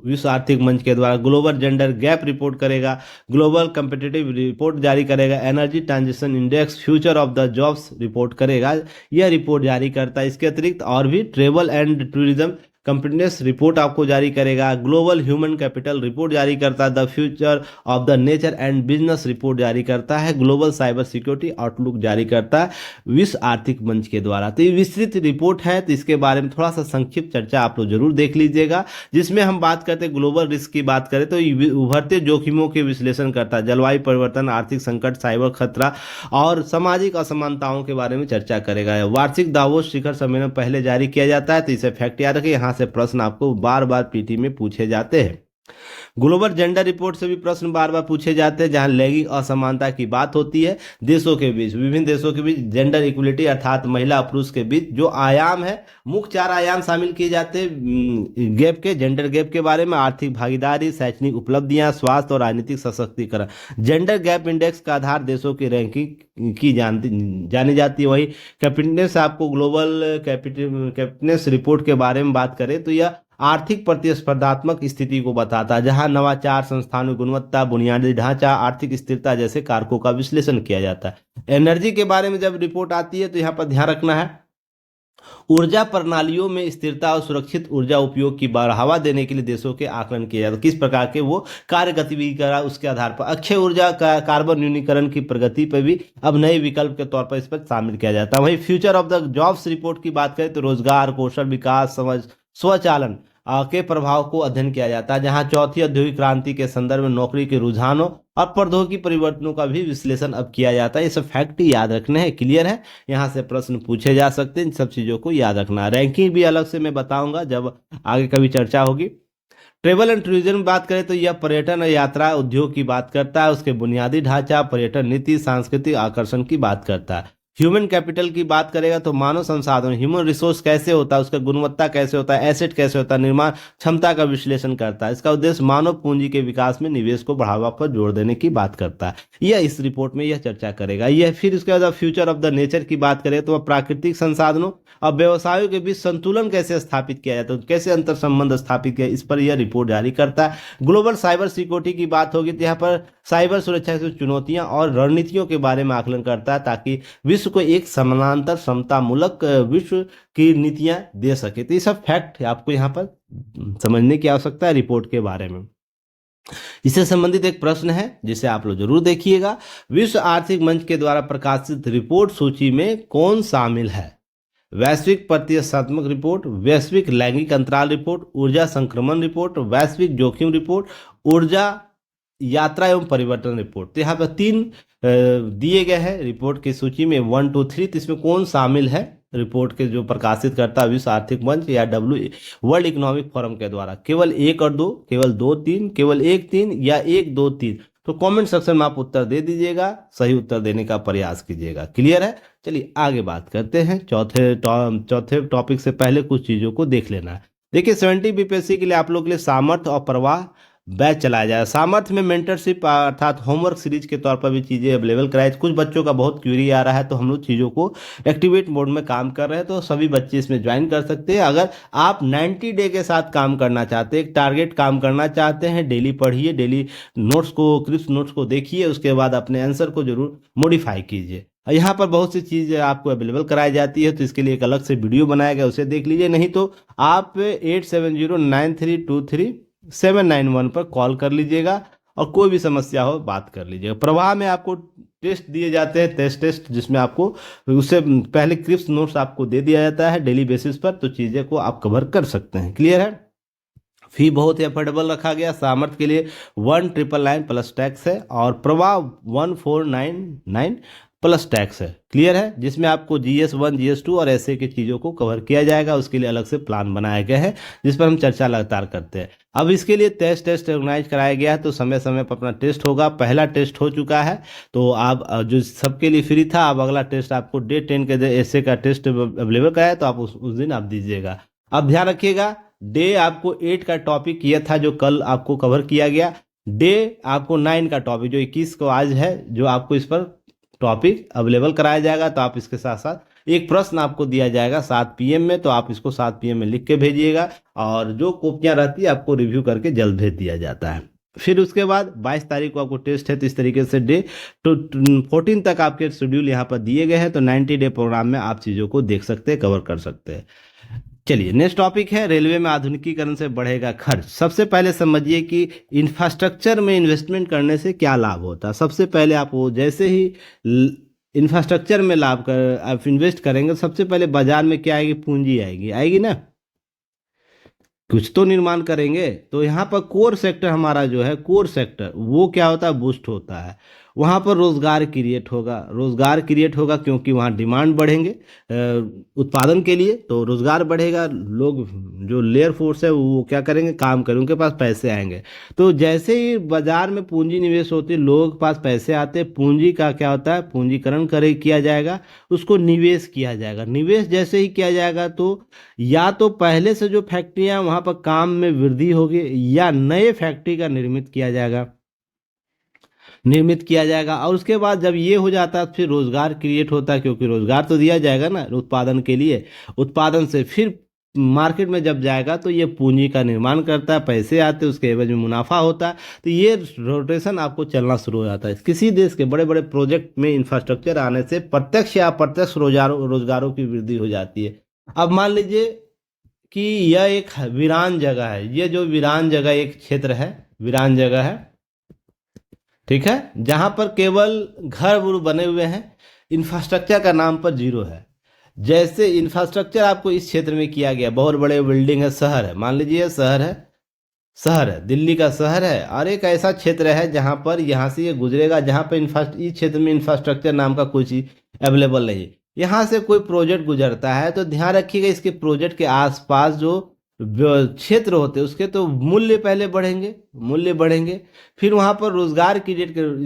विश्व आर्थिक मंच के द्वारा, ग्लोबल जेंडर गैप रिपोर्ट करेगा, ग्लोबल कम्पिटिटिव रिपोर्ट जारी करेगा, energy transition index, future of the jobs report करेगा, यह रिपोर्ट जारी करता है। इसके अतिरिक्त और भी ट्रेवल एंड टूरिज्म कंपीटेंस रिपोर्ट आपको जारी करेगा, ग्लोबल ह्यूमन कैपिटल रिपोर्ट जारी करता है, the future of the nature and business report जारी करता है, ग्लोबल साइबर सिक्योरिटी आउटलुक जारी करता है विश्व आर्थिक मंच के द्वारा। तो ये विस्तृत रिपोर्ट है, तो इसके बारे में थोड़ा सा संक्षिप्त चर्चा आप लोग जरूर देख लीजिएगा, जिसमें हम बात करते हैं ग्लोबल रिस्क की बात करें तो उभरते जोखिमों के विश्लेषण करता है, जलवायु परिवर्तन, आर्थिक संकट, साइबर खतरा और सामाजिक असमानताओं के बारे में चर्चा करेगा। वार्षिक दावोस शिखर सम्मेलन पहले जारी किया जाता है, तो इसे फैक्ट याद रखिए, यहाँ से प्रश्न आपको बार बार पीटी में पूछे जाते हैं। ग्लोबल जेंडर रिपोर्ट से भी प्रश्न बार बार पूछे जाते हैं, जहां लैंगिक असमानता की बात होती है देशों के बीच, विभिन्न देशों के बीच जेंडर इक्वलिटी अर्थात महिला और पुरुष के बीच जो आयाम है, मुख्य 4 आयाम शामिल किए जाते हैं गैप के, जेंडर गैप के बारे में: आर्थिक भागीदारी, शैक्षणिक उपलब्धियां, स्वास्थ्य और राजनीतिक सशक्तिकरण। जेंडर गैप इंडेक्स का आधार देशों की रैंकिंग की जानी जाती है। वही कैपिटनेस, आपको ग्लोबल कैपिटनेस रिपोर्ट के बारे में बात करें तो यह आर्थिक प्रतिस्पर्धात्मक स्थिति को बताता है, जहां नवाचार, संस्थानों की गुणवत्ता, बुनियादी ढांचा, आर्थिक स्थिरता जैसे कारकों का विश्लेषण किया जाता है। एनर्जी के बारे में जब रिपोर्ट आती है तो यहाँ पर ध्यान रखना है, ऊर्जा प्रणालियों में स्थिरता और सुरक्षित ऊर्जा उपयोग की बढ़ावा देने के लिए देशों के आकलन किया जाता है, किस प्रकार के वो कार्य गतिविधि करा, उसके आधार पर अक्षय ऊर्जा का कार्बन न्यूनीकरण की प्रगति पर भी अब नए विकल्प के तौर पर इस पर शामिल किया जाता है। वहीं future of the jobs report की बात करें तो रोजगार, कौशल विकास, समझ, स्वचालन के प्रभाव को अध्ययन किया जाता है, जहां चौथी औद्योगिक क्रांति के संदर्भ में नौकरी के रुझानों और प्रौद्योगिकी परिवर्तनों का भी विश्लेषण अब किया जाता है। ये सब फैक्ट याद रखने हैं, क्लियर है। यहाँ से प्रश्न पूछे जा सकते हैं, इन सब चीजों को याद रखना। रैंकिंग भी अलग से मैं बताऊंगा जब आगे कभी चर्चा होगी। ट्रेवल एंड टूरिज्म बात करें तो यह पर्यटन और यात्रा उद्योग की बात करता है, उसके बुनियादी ढांचा, पर्यटन नीति, सांस्कृतिक आकर्षण की बात करता है। ह्यूमन कैपिटल की बात करेगा तो मानव संसाधन, ह्यूमन रिसोर्स कैसे होता है, उसका गुणवत्ता कैसे होता है, एसेट कैसे होता है, निर्माण क्षमता का विश्लेषण करता है। इसका उद्देश्य मानव पूंजी के विकास में निवेश को बढ़ावा पर जोर देने की बात करता है। यह इस रिपोर्ट में यह चर्चा करेगा। यह फिर उसके बाद फ्यूचर ऑफ द नेचर की बात करें तो वह प्राकृतिक संसाधनों और व्यवसायों के बीच संतुलन कैसे स्थापित किया जाता है, कैसे अंतर संबंध स्थापित किया, इस पर यह रिपोर्ट जारी करता है। ग्लोबल साइबर सिक्योरिटी की बात होगी तो यहाँ पर साइबर सुरक्षा की चुनौतियां और रणनीतियों के बारे में आकलन करता है, ताकि विश्व को एक समानांतर समतामूलक विश्व की नीतियां दे सके। तो ये सब फैक्ट आपको यहाँ पर समझने की आवश्यकता है रिपोर्ट के बारे में। इससे संबंधित एक प्रश्न है जिसे आप लोग जरूर देखिएगा। विश्व आर्थिक मंच के द्वारा प्रकाशित रिपोर्ट सूची में कौन शामिल है? वैश्विक प्रतिस्पर्धात्मक रिपोर्ट, वैश्विक लैंगिक अंतराल रिपोर्ट, ऊर्जा संक्रमण रिपोर्ट, वैश्विक जोखिम रिपोर्ट, ऊर्जा यात्रा एवं परिवर्तन रिपोर्ट। तो यहाँ पर 3 दिए गए हैं रिपोर्ट की सूची में, 1, 2, 3। तो इसमें कौन शामिल है रिपोर्ट के जो प्रकाशित करता है विश्व आर्थिक मंच या वर्ल्ड इकोनॉमिक फोरम के द्वारा? केवल 1 और 2, केवल 2, 3, केवल 1, 3 या 1, 2, 3? तो कमेंट सेक्शन में आप उत्तर दे दीजिएगा, सही उत्तर देने का प्रयास कीजिएगा। क्लियर है? चलिए आगे बात करते हैं। चौथे टॉपिक से पहले कुछ चीजों को देख लेना है। देखिए 70 बीपीएससी के लिए आप लोग के लिए सामर्थ्य और प्रवाह बैच चलाया जाए। सामर्थ्य में मेंटरशिप अर्थात होमवर्क सीरीज के तौर पर भी चीज़ें अवेलेबल कराई। कुछ बच्चों का बहुत क्यूरी आ रहा है तो हम लोग चीज़ों को एक्टिवेट मोड में काम कर रहे हैं, तो सभी बच्चे इसमें ज्वाइन कर सकते हैं। अगर आप 90 डे के साथ काम करना चाहते हैं, एक टारगेट काम करना चाहते हैं, डेली पढ़िए, डेली नोट्स को, क्रिप्स नोट्स को देखिए, उसके बाद अपने आंसर को जरूर मॉडिफाई कीजिए। यहाँ पर बहुत सी चीज़ें आपको अवेलेबल कराई जाती है, तो इसके लिए एक अलग से वीडियो बनाया गया, उसे देख लीजिए। नहीं तो आप 8709323791 पर कॉल कर लीजिएगा और कोई भी समस्या हो बात कर लीजिएगा। प्रवाह में आपको टेस्ट दिए जाते हैं, टेस्ट जिसमें आपको उससे पहले क्रिप्स नोट्स आपको दे दिया जाता है डेली बेसिस पर, तो चीज़ें को आप कवर कर सकते हैं। क्लियर है? फी बहुत ही अफोर्डेबल रखा गया। सामर्थ्य के लिए 1999 प्लस टैक्स है और प्रवाह 1499 प्लस टैक्स है। क्लियर है? जिसमें आपको GS1, GS2 और ऐसे की चीज़ों को कवर किया जाएगा। उसके लिए अलग से प्लान बनाया गया है जिस पर हम चर्चा लगातार करते हैं। अब इसके लिए टेस्ट ऑर्गेनाइज कराया गया है, तो समय समय पर अपना टेस्ट होगा। पहला टेस्ट हो चुका है, तो आप जो सबके लिए फ्री था, अब अगला टेस्ट आपको डे 10 के ऐसे का टेस्ट अवेलेबल कराया, तो आप उस दिन आप दीजिएगा। अब ध्यान रखिएगा, डे आपको 8 का टॉपिक किया था जो कल आपको कवर किया गया। डे आपको 9 का टॉपिक जो 21 को आज है, जो आपको इस पर टॉपिक अवेलेबल कराया जाएगा। तो आप इसके साथ साथ एक प्रश्न आपको दिया जाएगा 7 PM में, तो आप इसको 7 PM में लिख के भेजिएगा और जो कॉपियां रहती है आपको रिव्यू करके जल्द भेज दिया जाता है। फिर उसके बाद 22 तारीख को आपको टेस्ट है, तो इस तरीके से डे तो 14 तक आपके शेड्यूल यहाँ पर दिए गए हैं। तो 90 डे प्रोग्राम में आप चीज़ों को देख सकते हैं, कवर कर सकते हैं। चलिए नेक्स्ट टॉपिक है, रेलवे में आधुनिकीकरण से बढ़ेगा खर्च। सबसे पहले समझिए कि इंफ्रास्ट्रक्चर में इन्वेस्टमेंट करने से क्या लाभ होता है। सबसे पहले आप वो जैसे ही इंफ्रास्ट्रक्चर में आप इन्वेस्ट करेंगे, सबसे पहले बाजार में क्या आएगी? पूंजी आएगी ना, कुछ तो निर्माण करेंगे। तो यहाँ पर कोर सेक्टर हमारा जो है, कोर सेक्टर वो क्या होता है? बूस्ट होता है। वहाँ पर रोजगार क्रिएट होगा क्योंकि वहाँ डिमांड बढ़ेंगे उत्पादन के लिए, तो रोजगार बढ़ेगा। लोग जो लेबर फोर्स है वो क्या करेंगे, काम करेंगे, उनके पास पैसे आएंगे। तो जैसे ही बाजार में पूंजी निवेश होती है, लोगों के पास पैसे आते हैं, पूंजी का क्या होता है, पूंजीकरण करे किया जाएगा, उसको निवेश किया जाएगा। निवेश जैसे ही किया जाएगा तो या तो पहले से जो फैक्ट्रियां वहां पर काम में वृद्धि होगी या नए फैक्ट्री का निर्मित किया जाएगा। और उसके बाद जब ये हो जाता है फिर रोजगार क्रिएट होता है, क्योंकि रोजगार तो दिया जाएगा ना उत्पादन के लिए। उत्पादन से फिर मार्केट में जब जाएगा तो ये पूंजी का निर्माण करता है, पैसे आते हैं, उसके एवज में मुनाफा होता है। तो ये रोटेशन आपको चलना शुरू हो जाता है। किसी देश के बड़े बड़े प्रोजेक्ट में इंफ्रास्ट्रक्चर आने से प्रत्यक्ष या अप्रत्यक्ष रोजगारों की वृद्धि हो जाती है। अब मान लीजिए कि यह एक वीरान जगह है, ये जो वीरान जगह एक क्षेत्र है, वीरान जगह है, ठीक है, जहां पर केवल घर वुर बने हुए हैं, इंफ्रास्ट्रक्चर का नाम पर जीरो है। जैसे इंफ्रास्ट्रक्चर आपको इस क्षेत्र में किया गया, बहुत बड़े बिल्डिंग है, शहर है, मान लीजिए शहर है, दिल्ली का शहर है, और एक ऐसा क्षेत्र है जहां पर यहाँ से ये गुजरेगा, जहां पर इस क्षेत्र में इंफ्रास्ट्रक्चर नाम का कोई चीज अवेलेबल नहीं है। यहाँ से कोई प्रोजेक्ट गुजरता है तो ध्यान रखिएगा, इसके प्रोजेक्ट के आसपास जो क्षेत्र होते हैं उसके तो मूल्य बढ़ेंगे। फिर वहां पर रोजगार क्रिएट कर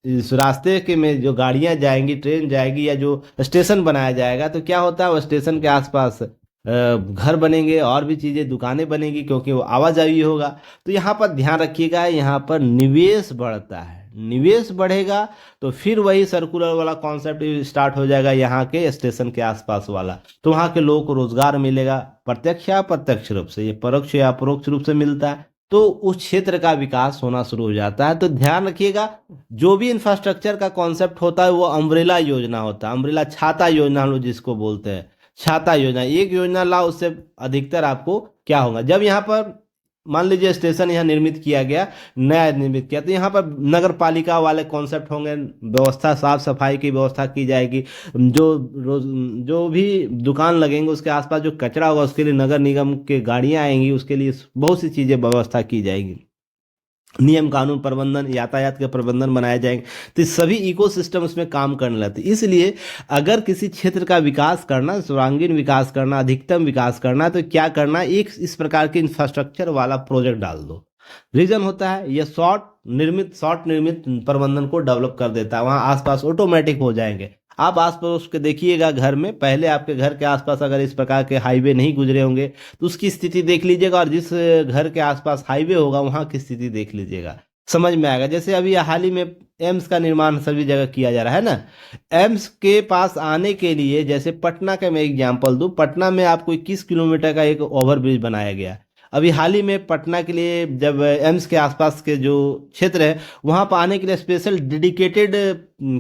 इस रास्ते के में जो गाड़ियां जाएंगी, ट्रेन जाएगी, या जो स्टेशन बनाया जाएगा, तो क्या होता है, वो स्टेशन के आसपास घर बनेंगे और भी चीजें, दुकानें बनेंगी, क्योंकि वो आवाजाही होगा। तो यहाँ पर ध्यान रखिएगा, यहाँ पर निवेश बढ़ता है, निवेश बढ़ेगा तो फिर वही सर्कुलर वाला कॉन्सेप्ट स्टार्ट हो जाएगा, यहाँ के स्टेशन के आसपास वाला। तो वहाँ के लोगों को रोजगार मिलेगा, प्रत्यक्ष या अप्रत्यक्ष रूप से, ये परोक्ष या अपरोक्ष रूप से मिलता है। तो उस क्षेत्र का विकास होना शुरू हो जाता है। तो ध्यान रखिएगा, जो भी इंफ्रास्ट्रक्चर का कॉन्सेप्ट होता है वो अम्ब्रेला योजना होता है, अम्ब्रेला छाता योजना हम लोग जिसको बोलते हैं, छाता योजना। एक योजना लाओ, उससे अधिकतर आपको क्या होगा, जब यहाँ पर मान लीजिए स्टेशन यहाँ निर्मित किया गया, नया निर्मित किया, तो यहाँ पर नगर पालिका वाले कॉन्सेप्ट होंगे, व्यवस्था, साफ सफाई की व्यवस्था की जाएगी। जो जो भी दुकान लगेंगे उसके आसपास जो कचरा होगा उसके लिए नगर निगम के गाड़ियाँ आएंगी, उसके लिए बहुत सी चीज़ें व्यवस्था की जाएगी। नियम कानून प्रबंधन, यातायात के प्रबंधन बनाए जाएंगे। तो सभी इकोसिस्टम उसमें काम करने लगते। इसलिए अगर किसी क्षेत्र का विकास करना, सर्वांगीण विकास करना, अधिकतम विकास करना, तो क्या करना, एक इस प्रकार के इंफ्रास्ट्रक्चर वाला प्रोजेक्ट डाल दो। रीजन होता है यह शॉर्ट निर्मित प्रबंधन को डेवलप कर देता है, वहाँ आसपास ऑटोमेटिक हो जाएंगे। आप आस पड़ोस के देखिएगा, घर में पहले आपके घर के आसपास अगर इस प्रकार के हाईवे नहीं गुजरे होंगे तो उसकी स्थिति देख लीजिएगा, और जिस घर के आसपास हाईवे होगा वहां की स्थिति देख लीजिएगा, समझ में आएगा। जैसे अभी हाल ही में एम्स का निर्माण सभी जगह किया जा रहा है ना, एम्स के पास आने के लिए, जैसे पटना का मैं एग्जांपल दूं, पटना में आपको 21 किलोमीटर का एक ओवरब्रिज बनाया गया। अभी हाल ही में पटना के लिए जब एम्स के आसपास के जो क्षेत्र है वहां पर आने के लिए स्पेशल डेडिकेटेड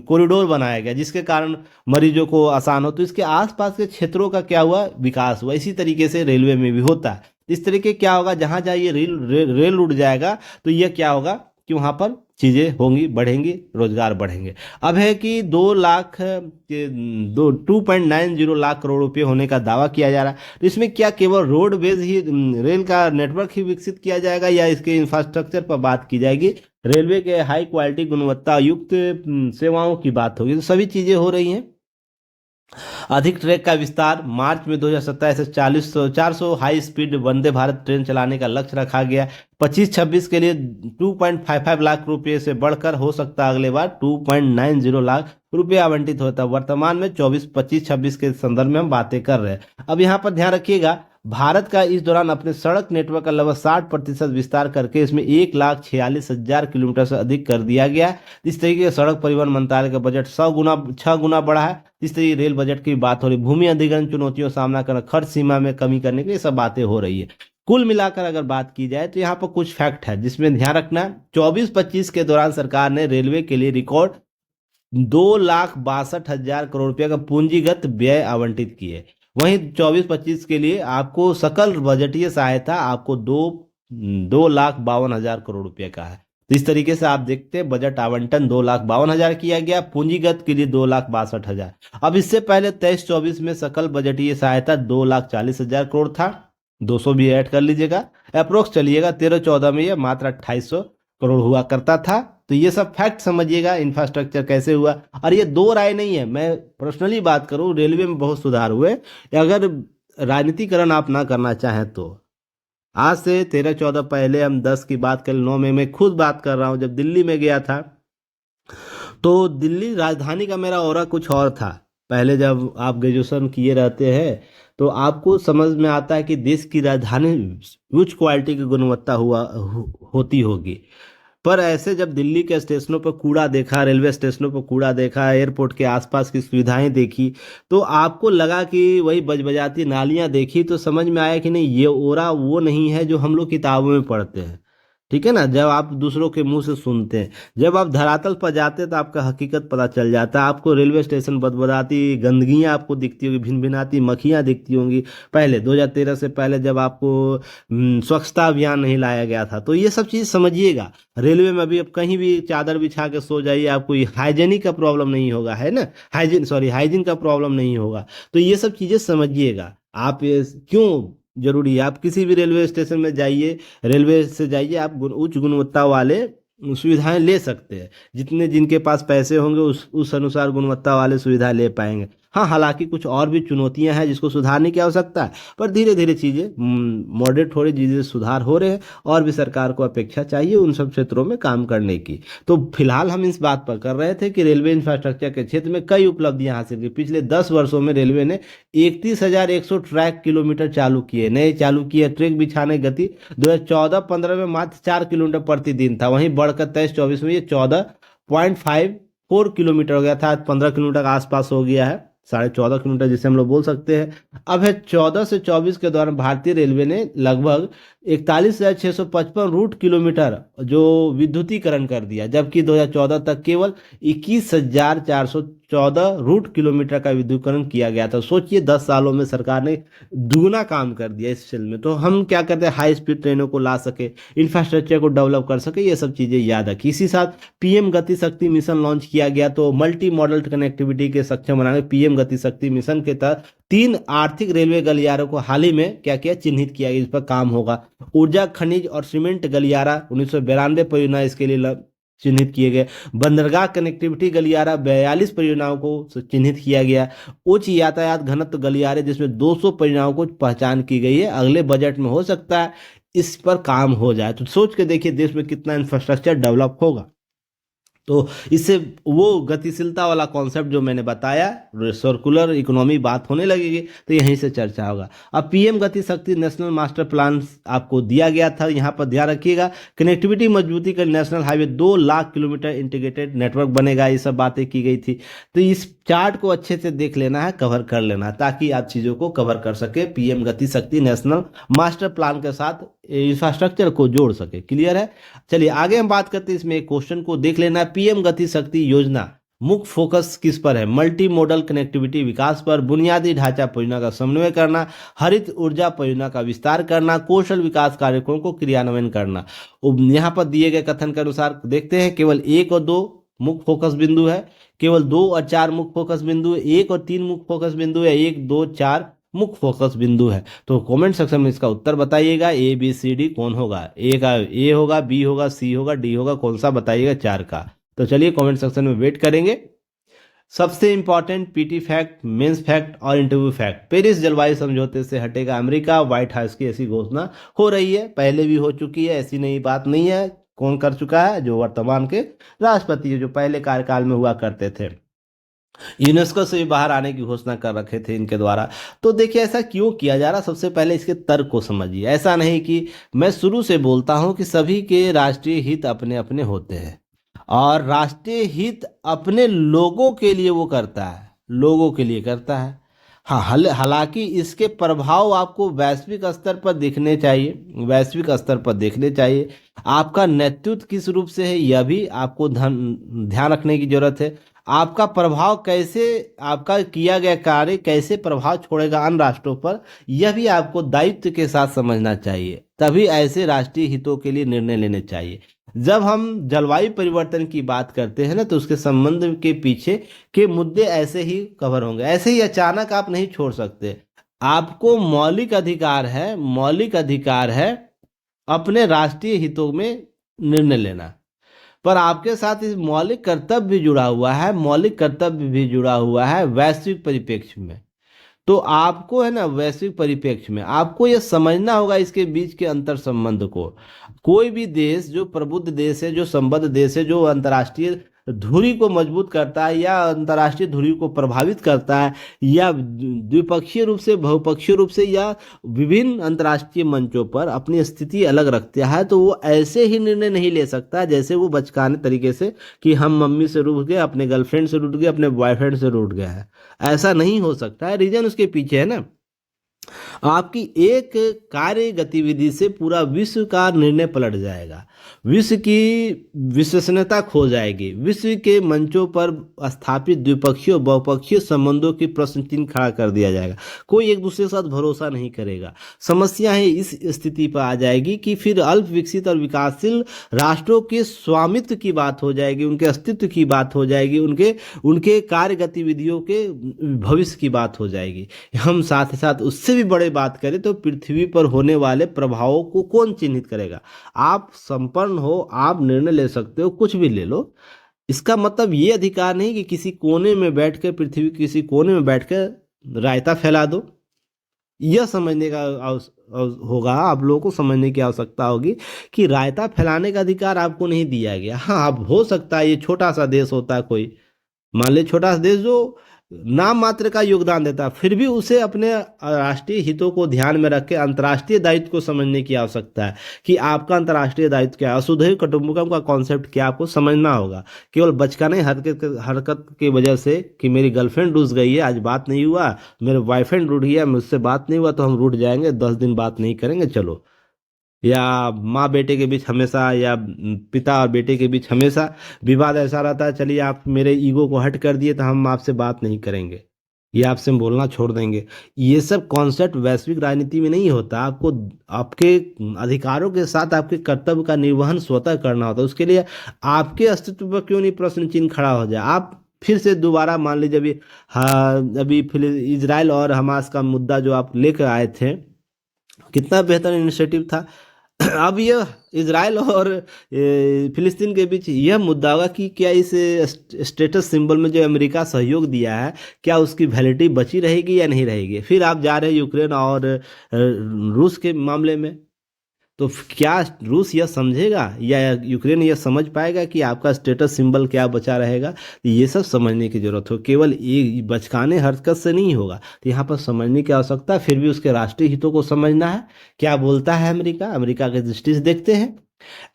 कॉरिडोर बनाया गया, जिसके कारण मरीजों को आसान हो। तो इसके आसपास के क्षेत्रों का क्या हुआ, विकास हुआ। इसी तरीके से रेलवे में भी होता है। इस तरीके क्या होगा, जहां जहां ये रेल रूट जाएगा तो ये क्या होगा कि वहां पर चीजें होंगी, बढ़ेंगी, रोजगार बढ़ेंगे। अब है कि 2.90 लाख करोड़ रुपए होने का दावा किया जा रहा है। तो इसमें क्या केवल रोडवेज ही, रेल का नेटवर्क ही विकसित किया जाएगा, या इसके इंफ्रास्ट्रक्चर पर बात की जाएगी, रेलवे के हाई क्वालिटी गुणवत्ता युक्त सेवाओं की बात होगी। तो सभी चीजें हो रही हैं। अधिक ट्रैक का विस्तार, मार्च में 2027 से 400 high speed Vande Bharat train चलाने का लक्ष्य रखा गया। 25-26 के लिए 2.55 लाख रुपए से बढ़कर हो सकता है अगले बार 2.90 लाख रुपए आवंटित होता है। वर्तमान में 25-26 के संदर्भ में हम बातें कर रहे हैं। अब यहाँ पर ध्यान रखिएगा, भारत का इस दौरान अपने सड़क नेटवर्क का लगभग 60% विस्तार करके इसमें 1,46,000 किलोमीटर से अधिक कर दिया गया। इस तरीके से सड़क परिवहन मंत्रालय का बजट 6 गुना बढ़ा है। इस तरीके रेल बजट की बात हो रही, भूमि अधिग्रहण चुनौतियों का सामना करना, खर्च सीमा में कमी करने के लिए सब बातें हो रही है। कुल मिलाकर अगर बात की जाए तो यहाँ पर कुछ फैक्ट है जिसमें ध्यान रखना है। 24-25 के दौरान सरकार ने रेलवे के लिए रिकॉर्ड 2,62,000 करोड़ रुपए का पूंजीगत व्यय आवंटित किए। वहीं 24-25 के लिए आपको सकल बजटीय सहायता आपको 2,52,000 करोड़ रुपए का है। तो इस तरीके से आप देखते हैं बजट आवंटन 2,52,000 किया गया, पूंजीगत के लिए 2,62,000। अब इससे पहले 23-24 में सकल बजटीय सहायता 2,40,000 करोड़ था, 200 भी ऐड कर लीजिएगा, अप्रोक्स चलिएगा। 13-14 में यह मात्र 2,800 करोड़ हुआ करता था। तो ये सब फैक्ट समझिएगा, इंफ्रास्ट्रक्चर कैसे हुआ। और ये दो राय नहीं है, मैं पर्सनली बात करूं, रेलवे में बहुत सुधार हुए। अगर राजनीतिकरण आप ना करना चाहें तो आज से 13-14 पहले, हम 10 की बात करें, 9 में मैं खुद बात कर रहा हूँ, जब दिल्ली में गया था तो दिल्ली राजधानी का मेरा ऑरा कुछ और था। पहले जब आप ग्रेजुएशन किए रहते हैं तो आपको समझ में आता है कि देश की राजधानी उच्च क्वालिटी की गुणवत्ता होती होगी। पर ऐसे जब दिल्ली के स्टेशनों पर कूड़ा देखा, रेलवे स्टेशनों पर कूड़ा देखा, एयरपोर्ट के आसपास की सुविधाएं देखी, तो आपको लगा कि वही बजबजाती नालियां देखी, तो समझ में आया कि नहीं, ये ओरा वो नहीं है जो हम लोग किताबों में पढ़ते हैं। ठीक है ना, जब आप दूसरों के मुंह से सुनते हैं, जब आप धरातल पर जाते हैं तो आपका हकीकत पता चल जाता है। आपको रेलवे स्टेशन बदबदाती गंदगियां आपको दिखती होगी, भिन भिनाती मक्खियां दिखती होंगी। पहले 2013 से पहले जब आपको स्वच्छता अभियान नहीं लाया गया था, तो ये सब चीज़ समझिएगा। रेलवे में अभी आप कहीं भी चादर बिछा के सो जाइए, आपको हाइजीनिक का प्रॉब्लम नहीं होगा, है ना, हाइजीन का प्रॉब्लम नहीं होगा। तो ये सब चीज़ें समझिएगा आप। क्यों जरूरी है, आप किसी भी रेलवे स्टेशन में जाइए, रेलवे से जाइए, आप उच्च गुणवत्ता वाले सुविधाएं ले सकते हैं। जितने जिनके पास पैसे होंगे उस अनुसार गुणवत्ता वाले सुविधा ले पाएंगे। हाँ, हालांकि कुछ और भी चुनौतियां हैं जिसको सुधारने की आवश्यकता है, पर धीरे धीरे चीज़ें मॉडरेट हो रही, चीज़ें सुधार हो रहे हैं। और भी सरकार को अपेक्षा चाहिए उन सब क्षेत्रों में काम करने की। तो फिलहाल हम इस बात पर कर रहे थे कि रेलवे इंफ्रास्ट्रक्चर के क्षेत्र में कई उपलब्धियां हासिल की। पिछले 10 वर्षों में रेलवे ने 31,100 ट्रैक किलोमीटर चालू किए। ट्रैक बिछाने गति 2014-15 में मात्र 4 किलोमीटर प्रतिदिन था, वहीं बढ़कर 23-24 में ये 14.54 किलोमीटर हो गया था। आज 15 किलोमीटर के आसपास हो गया है, 14.5 किलोमीटर जिसे हम लोग बोल सकते हैं। अब है 14 से 24 के दौरान भारतीय रेलवे ने लगभग 41,655 रूट किलोमीटर जो विद्युतीकरण कर दिया, जबकि 2014 तक केवल 21,414 रूट किलोमीटर का विद्युतीकरण किया गया था। सोचिए 10 सालों में सरकार ने दुगना काम कर दिया इस फील्ड में। तो हम क्या करते हैं, हाई स्पीड ट्रेनों को ला सके, इंफ्रास्ट्रक्चर को डेवलप कर सके, ये सब चीज़ें याद रखिए। इसी साथ पीएम गति शक्ति मिशन लॉन्च किया गया, तो मल्टी मॉडल कनेक्टिविटी के सक्षम बनाने पीएम गति शक्ति मिशन के तहत 3 आर्थिक रेलवे गलियारों को हाल ही में क्या किया, चिन्हित किया गया, इस पर काम होगा। ऊर्जा खनिज और सीमेंट गलियारा 1992 परियोजना इसके लिए चिन्हित किए गए। बंदरगाह कनेक्टिविटी गलियारा 42 परियोजनाओं को चिन्हित किया गया। उच्च यातायात घनत्व गलियारे जिसमें 200 परियोजनाओं को पहचान की गई है। अगले बजट में हो सकता है इस पर काम हो जाए। तो सोच के देखिए देश में कितना इंफ्रास्ट्रक्चर डेवलप होगा। तो इससे वो गतिशीलता वाला कॉन्सेप्ट जो मैंने बताया, सर्कुलर इकोनॉमी बात होने लगेगी, तो यहीं से चर्चा होगा। अब पीएम गति शक्ति नेशनल मास्टर प्लान आपको दिया गया था, यहाँ पर ध्यान रखिएगा। कनेक्टिविटी मजबूती कर national highway 2 lakh kilometre integrated network बनेगा, ये सब बातें की गई थी। तो इस चार्ट को अच्छे से देख लेना है, कवर कर लेना है, ताकि आप चीज़ों को कवर कर सके, पीएम गति शक्ति नेशनल मास्टर प्लान के साथ इंफ्रास्ट्रक्चर को जोड़ सके। क्लियर है? चलिए आगे हम बात करते हैं, इसमें एक क्वेश्चन को देख लेना है। पीएम गति शक्ति योजना मुख्य फोकस किस पर है? मल्टी मॉडल कनेक्टिविटी विकास पर, बुनियादी ढांचा परियोजना का समन्वय करना, हरित ऊर्जा परियोजना का विस्तार करना, कौशल विकास कार्यक्रमों को क्रियान्वयन करना। यहाँ पर दिए गए कथन के अनुसार देखते हैं, केवल 1 और 2 मुख्य फोकस बिंदु है, केवल 2 और 4 मुख्य फोकस बिंदु है, 1 और 3 मुख्य फोकस बिंदु है, 1, 2, 4 मुख्य फोकस बिंदु है। तो कमेंट सेक्शन में इसका उत्तर बताइएगा। ए बी सी डी कौन होगा? ए का ए होगा, बी होगा, सी होगा, डी होगा, कौन सा बताइएगा 4 का? तो चलिए कमेंट सेक्शन में वेट करेंगे। सबसे important PT fact, mains fact और इंटरव्यू फैक्ट। पेरिस जलवायु समझौते से हटेगा अमेरिका, व्हाइट हाउस की ऐसी घोषणा हो रही है, पहले भी हो चुकी है, ऐसी नई बात नहीं है। कौन कर चुका है? जो वर्तमान के राष्ट्रपति, जो पहले कार्यकाल में हुआ करते थे। यूनेस्को से भी बाहर आने की घोषणा कर रखे थे इनके द्वारा। तो देखिए ऐसा क्यों किया जा रहा, सबसे पहले इसके तर्क को समझिए। ऐसा नहीं कि मैं शुरू से बोलता हूं कि सभी के राष्ट्रीय हित अपने अपने होते हैं, और राष्ट्रीय हित अपने लोगों के लिए वो करता है, लोगों के लिए करता है। हाँ, हालांकि इसके प्रभाव आपको वैश्विक स्तर पर दिखने चाहिए, वैश्विक स्तर पर देखने चाहिए। आपका नेतृत्व किस रूप से है, यह भी आपको ध्यान रखने की जरूरत है। आपका प्रभाव कैसे, आपका किया गया कार्य कैसे प्रभाव छोड़ेगा अन्य राष्ट्रों पर, यह भी आपको दायित्व के साथ समझना चाहिए। तभी ऐसे राष्ट्रीय हितों के लिए निर्णय लेने चाहिए। जब हम जलवायु परिवर्तन की बात करते हैं ना, तो उसके संबंध के पीछे के मुद्दे ऐसे ही कवर होंगे, ऐसे ही अचानक आप नहीं छोड़ सकते। आपको मौलिक अधिकार है, मौलिक अधिकार है अपने राष्ट्रीय हितों में निर्णय लेना। पर आपके साथ इस मौलिक कर्तव्य भी जुड़ा हुआ है, मौलिक कर्तव्य भी जुड़ा हुआ है वैश्विक परिप्रेक्ष्य में। तो आपको है ना, वैश्विक परिप्रेक्ष्य में आपको यह समझना होगा इसके बीच के अंतर संबंध को। कोई भी देश जो प्रबुद्ध देश है, जो संबद्ध देश है, जो अंतर्राष्ट्रीय धुरी को मजबूत करता है या अंतर्राष्ट्रीय धुरी को प्रभावित करता है, या द्विपक्षीय रूप से, बहुपक्षीय रूप से, या विभिन्न अंतर्राष्ट्रीय मंचों पर अपनी स्थिति अलग रखता है, तो वो ऐसे ही निर्णय नहीं ले सकता जैसे वो बचकाने तरीके से कि हम मम्मी से रूठ गए, अपने गर्लफ्रेंड से रूठ गए, अपने बॉयफ्रेंड से रूठ गया है। ऐसा नहीं हो सकता है। रीजन उसके पीछे है ना, आपकी एक कार्य गतिविधि से पूरा विश्व का निर्णय पलट जाएगा, विश्व की विश्वसनीयता खो जाएगी, विश्व के मंचों पर स्थापित द्विपक्षीय और बहुपक्षीय संबंधों की प्रश्न चिन्ह खड़ा कर दिया जाएगा, कोई एक दूसरे के साथ भरोसा नहीं करेगा। समस्या है इस स्थिति पर आ जाएगी कि फिर अल्प विकसित और विकासशील राष्ट्रों के स्वामित्व की बात हो जाएगी, उनके अस्तित्व की बात हो जाएगी, उनके उनके कार्य गतिविधियों के भविष्य की बात हो जाएगी। हम साथ ही साथ उससे भी बड़े बात करें तो पृथ्वी पर होने वाले प्रभावों को कौन चिन्हित करेगा। आप संपन्न हो, आप निर्णय ले सकते हो, कुछ भी ले लो, इसका मतलब ये अधिकार नहीं कि किसी कोने में बैठकर, पृथ्वी के किसी कोने में बैठकर रायता फैला दो। यह समझने का होगा, आप लोगों को समझने की आवश्यकता होगी कि रायता फैलाने का अधिकार आपको नहीं दिया गया। हाँ, आप हो सकता है ये छोटा सा देश होता है, कोई मान ले छोटा सा देश जो नाम मात्र का योगदान देता है, फिर भी उसे अपने राष्ट्रीय हितों को ध्यान में रख के अंतर्राष्ट्रीय दायित्व को समझने की आवश्यकता है कि आपका अंतर्राष्ट्रीय दायित्व क्या है। वसुधैव कुटुंबकम का कॉन्सेप्ट क्या आपको समझना होगा। केवल बचकाने हरकत की वजह से कि मेरी गर्लफ्रेंड रूस गई है, आज बात नहीं हुआ, मेरे बॉयफ्रेंड रूठ गया, मुझसे बात नहीं हुआ, तो हम रूठ जाएंगे, 10 दिन बात नहीं करेंगे चलो, या माँ बेटे के बीच हमेशा, या पिता और बेटे के बीच हमेशा विवाद ऐसा रहता है, चलिए आप मेरे ईगो को हट कर दिए तो हम आपसे बात नहीं करेंगे, ये आपसे हम बोलना छोड़ देंगे। ये सब कॉन्सेप्ट वैश्विक राजनीति में नहीं होता। आपको आपके अधिकारों के साथ आपके कर्तव्य का निर्वहन स्वतः करना होता है। उसके लिए आपके अस्तित्व पर क्यों नहीं प्रश्न चिन्ह खड़ा हो जाए। आप फिर से दोबारा मान लीजिए, अभी हाँ, अभी इजराइल और हमास का मुद्दा जो आप लेकर आए थे, कितना बेहतर इनिशिएटिव था। अब यह इजराइल और फिलिस्तीन के बीच यह मुद्दा होगा कि क्या इस स्टेटस सिंबल में जो अमेरिका सहयोग दिया है, क्या उसकी वैलिडिटी बची रहेगी या नहीं रहेगी। फिर आप जा रहे हैं यूक्रेन और रूस के मामले में, तो क्या रूस यह समझेगा या यूक्रेन यह समझ पाएगा कि आपका स्टेटस सिंबल क्या बचा रहेगा। ये सब समझने की जरूरत हो, केवल ये बचकाने हरकत से नहीं होगा। तो यहाँ पर समझने की आवश्यकता है, फिर भी उसके राष्ट्रीय हितों को समझना है। क्या बोलता है अमेरिका, अमेरिका की दृष्टि से देखते हैं।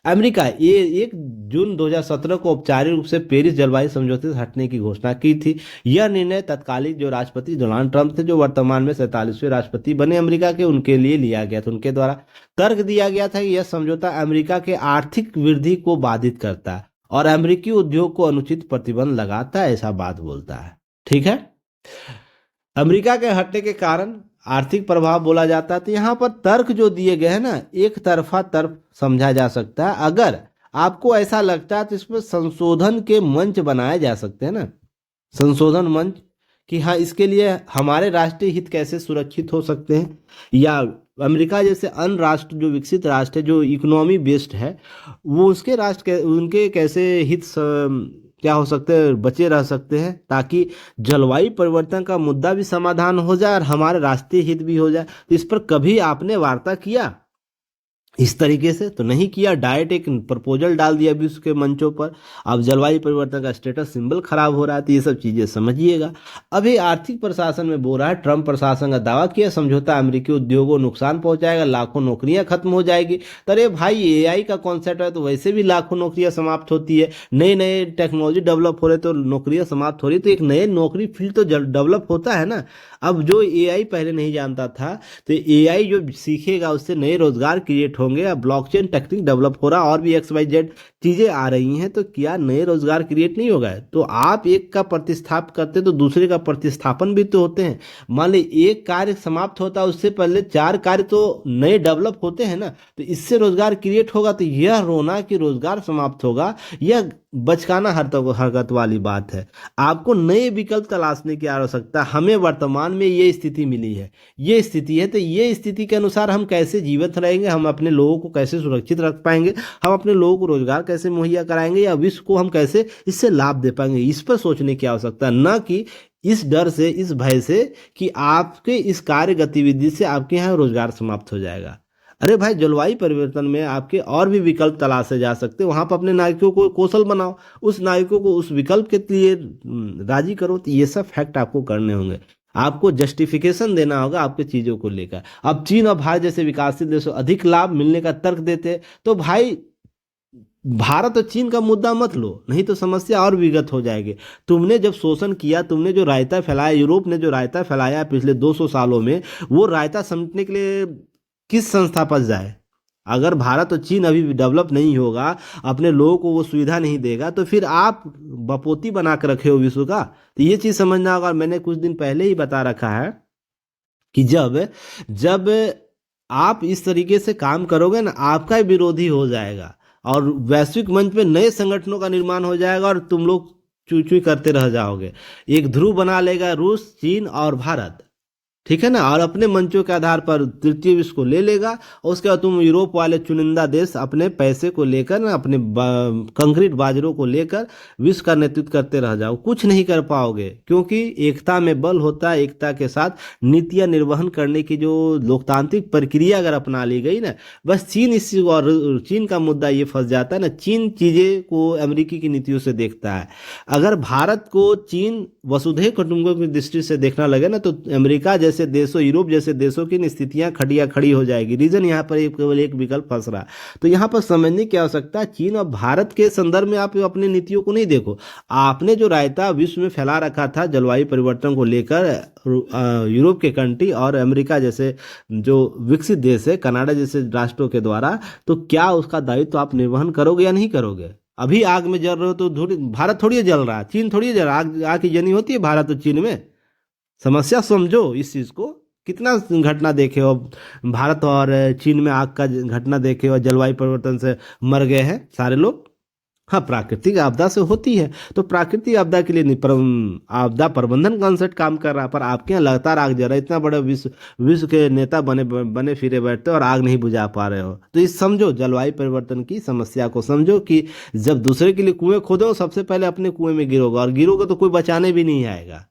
अमेरिका ये 1 जून 2017 को औपचारिक रूप से पेरिस जलवायु समझौते से हटने की घोषणा की थी। यह निर्णय तत्कालीन जो राष्ट्रपति डोनाल्ड ट्रंप थे, जो वर्तमान में 47वें राष्ट्रपति बने अमेरिका के, उनके लिए लिया गया था। उनके द्वारा तर्क दिया गया था कि यह समझौता अमेरिका के आर्थिक वृद्धि को बाधित करता है और अमेरिकी उद्योग को अनुचित प्रतिबंध लगाता है, ऐसा बात बोलता है। ठीक है, अमेरिका के हटने के कारण आर्थिक प्रभाव बोला जाता है। तो यहाँ पर तर्क जो दिए गए हैं ना, एक तरफा तर्क समझा जा सकता है। अगर आपको ऐसा लगता है तो इसमें संशोधन के मंच बनाए जा सकते हैं ना, संशोधन मंच, कि हाँ इसके लिए हमारे राष्ट्रीय हित कैसे सुरक्षित हो सकते हैं, या अमेरिका जैसे अन्य राष्ट्र जो विकसित राष्ट्र है, जो इकोनॉमी बेस्ड है, वो उसके राष्ट्र उनके कैसे हित क्या हो सकते हैं, बचे रह सकते हैं, ताकि जलवायु परिवर्तन का मुद्दा भी समाधान हो जाए और हमारे राष्ट्रीय हित भी हो जाए। तो इस पर कभी आपने वार्ता किया इस तरीके से? तो नहीं किया, डायरेक्ट एक प्रपोजल डाल दिया विश्व के मंचों पर। अब जलवायु परिवर्तन का स्टेटस सिंबल खराब हो रहा है। तो ये सब चीजें समझिएगा। अभी आर्थिक प्रशासन में बोल रहा है, ट्रंप प्रशासन का दावा किया समझौता अमेरिकी उद्योगों को नुकसान पहुंचाएगा, लाखों नौकरियां खत्म हो जाएगी। तो अरे भाई, एआई का कॉन्सेप्ट है तो वैसे भी लाखों नौकरियां समाप्त होती है। नई नई टेक्नोलॉजी डेवलप हो रहे तो नौकरियां समाप्त हो रही, तो एक नए नौकरी फील्ड तो डेवलप होता है ना। अब जो एआई पहले नहीं जानता था, तो एआई जो सीखेगा उससे नए रोजगार क्रिएट होंगे। अब ब्लॉकचेन टेक्निक डेवलप हो रहा, और भी XYZ चीजें आ रही हैं, तो क्या नए रोजगार क्रिएट नहीं होगा? तो आप एक का प्रतिस्थाप करते तो दूसरे का प्रतिस्थापन भी तो होते हैं। मान ली एक कार्य समाप्त होता है, उससे पहले 4 कार्य तो नए डेवलप होते हैं ना। तो इससे रोजगार क्रिएट होगा। तो यह रोना कि रोजगार समाप्त होगा, यह बचकाना हरकत वाली बात है। आपको नए विकल्प तलाशने की आवश्यकता। हमें वर्तमान में ये स्थिति मिली है, ये स्थिति है, तो ये स्थिति के अनुसार हम कैसे जीवित रहेंगे, हम अपने लोगों को कैसे सुरक्षित रख पाएंगे, हम अपने लोगों को रोजगार कैसे मुहैया कराएंगे, या विश्व को हम कैसे इससे लाभ दे पाएंगे, इस पर सोचने की आवश्यकता, न कि इस डर से, इस भय से कि आपके इस कार्य गतिविधि से आपके यहाँ रोजगार समाप्त हो जाएगा। अरे भाई, जलवायु परिवर्तन में आपके और भी विकल्प तलाशे जा सकते हैं, वहां पर अपने नागरिकों को कौशल बनाओ, उस नागरिकों को उस विकल्प के लिए राजी करो। तो ये सब फैक्ट आपको करने होंगे, आपको जस्टिफिकेशन देना होगा आपके चीजों को लेकर। अब चीन और भारत जैसे विकासशील देशों अधिक लाभ मिलने का तर्क देते हैं, तो भाई भारत और चीन का मुद्दा मत लो, नहीं तो समस्या और विगत हो जाएगी। तुमने जब शोषण किया, तुमने जो रायता फैलाया, यूरोप ने जो रायता फैलाया पिछले 200 सालों में, वो रायता समेटने के लिए किस संस्था पर जाए? अगर भारत और चीन अभी भी डेवलप नहीं होगा, अपने लोगों को वो सुविधा नहीं देगा, तो फिर आप बपोती बना के रखे हो विश्व का। तो ये चीज समझना होगा। मैंने कुछ दिन पहले ही बता रखा है कि जब जब आप इस तरीके से काम करोगे ना, आपका ही विरोधी हो जाएगा और वैश्विक मंच पे नए संगठनों का निर्माण हो जाएगा और तुम लोग चुई चुई करते रह जाओगे। एक ध्रुव बना लेगा रूस, चीन और भारत, ठीक है ना, और अपने मंचों के आधार पर तृतीय विश्व को ले लेगा। और उसके बाद तुम यूरोप वाले चुनिंदा देश अपने पैसे को लेकर ना, अपने कंक्रीट बाजरों को लेकर विश्व का नेतृत्व करते रह जाओ, कुछ नहीं कर पाओगे। क्योंकि एकता में बल होता है, एकता के साथ नीतियां निर्वहन करने की जो लोकतांत्रिक प्रक्रिया अगर अपना ली गई ना, बस चीन इस और चीन का मुद्दा ये फंस जाता है ना। चीन चीजें को अमेरिकी की नीतियों से देखता है। अगर भारत को चीन वसुधैव कुटुंबकम की दृष्टि से देखना लगे ना, तो अमेरिका जैसे देशों, यूरोप जैसे देशों की स्थितियां खड़िया खड़ी हो जाएगी। रीजन यहाँ पर केवल एक विकल्प फंस रहा। तो यहाँ पर समझने की आवश्यकता है, चीन और भारत के संदर्भ में आप अपनी नीतियों को नहीं देखो। आपने जो रायता विश्व में फैला रखा था जलवायु परिवर्तन को लेकर, यूरोप के कंट्री और अमेरिका जैसे जो विकसित देश है, कनाडा जैसे राष्ट्रों के द्वारा, तो क्या उसका दायित्व आप निर्वहन करोगे या नहीं करोगे? अभी आग में जल रहे हो तो भारत थोड़ी जल रहा है, चीन थोड़ी जल रहा है। आग की जनी होती है भारत और चीन में। समस्या समझो इस चीज को। कितना घटना देखे हो भारत और चीन में, आग का घटना देखे हो, जलवायु परिवर्तन से मर गए हैं सारे लोग। हाँ, प्राकृतिक आपदा से होती है, तो प्राकृतिक आपदा के लिए नहीं, आपदा प्रबंधन कॉन्सेप्ट काम कर रहा है। पर आपके यहाँ लगातार आग जल रहा है, इतना बड़ा विश्व के नेता बने बने फिरे बैठते और आग नहीं बुझा पा रहे हो। तो इस समझो, जलवायु परिवर्तन की समस्या को समझो कि जब दूसरे के लिए कुएं खोदो, सबसे पहले अपने कुएं में गिरोगे, और गिरोगे तो कोई बचाने भी नहीं आएगा।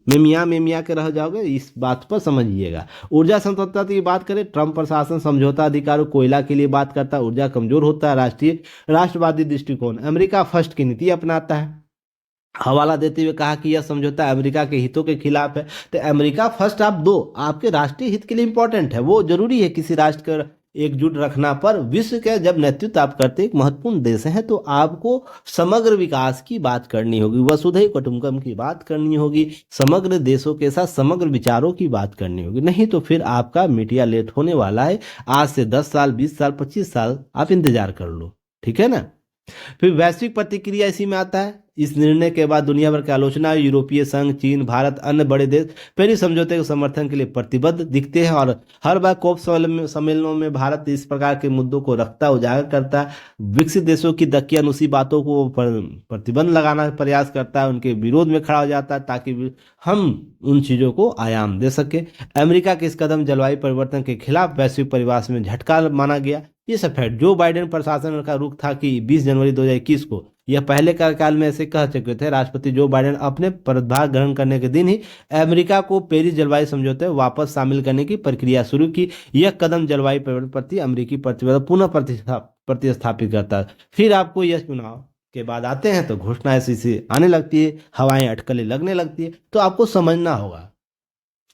में मियाँ के रह जाओगे, इस बात पर समझिएगा। ऊर्जा संतुष्टता की बात करें, ट्रंप प्रशासन समझौता अधिकारों कोयला के लिए बात करता है, ऊर्जा कमजोर होता है। राष्ट्रवादी दृष्टिकोण, अमेरिका फर्स्ट की नीति अपनाता है। हवाला देते हुए कहा कि यह समझौता अमेरिका के हितों के खिलाफ है। तो अमेरिका फर्स्ट आप दो, आपके राष्ट्रीय हित के लिए इंपॉर्टेंट है, वो जरूरी है किसी राष्ट्र का एकजुट रखना। पर विश्व के जब नेतृत्व आप करते एक महत्वपूर्ण देश हैं, तो आपको समग्र विकास की बात करनी होगी, वसुधैव कुटुंबकम की बात करनी होगी, समग्र देशों के साथ समग्र विचारों की बात करनी होगी। नहीं तो फिर आपका मीडिया लेट होने वाला है। आज से 10 साल, 20 साल, 25 साल आप इंतजार कर लो, ठीक है ना। फिर वैश्विक प्रतिक्रिया इसी में आता है। इस निर्णय के बाद दुनिया भर की आलोचना, यूरोपीय संघ, चीन, भारत, अन्य बड़े देश पेरिस समझौते के समर्थन के लिए प्रतिबद्ध दिखते हैं, और हर बार कोप सम्मेलनों में भारत इस प्रकार के मुद्दों को रखता, उजागर करता है। विकसित देशों की दकियानुसी बातों को प्रतिबंध लगाना प्रयास करता है, उनके विरोध में खड़ा हो जाता है, ताकि हम उन चीजों को आयाम दे सके। अमेरिका के इस कदम जलवायु परिवर्तन के खिलाफ वैश्विक परिवेश में झटका माना गया। ये सब है। जो बाइडेन प्रशासन का रुख था कि 20 जनवरी 2021 को, यह पहले कार्यकाल में ऐसे कह चुके थे, राष्ट्रपति जो बाइडेन अपने पदभार ग्रहण करने के दिन ही अमेरिका को पेरिस जलवायु समझौते वापस शामिल करने की प्रक्रिया शुरू की। यह कदम जलवायु परिवर्तन प्रति अमेरिकी प्रतिबद्धता पुनः प्रतिस्थापित करता है। फिर आपको यह चुनाव के बाद आते हैं तो घोषणा ऐसी आने लगती है, हवाएं अटकलें लगने लगती है। तो आपको समझना होगा,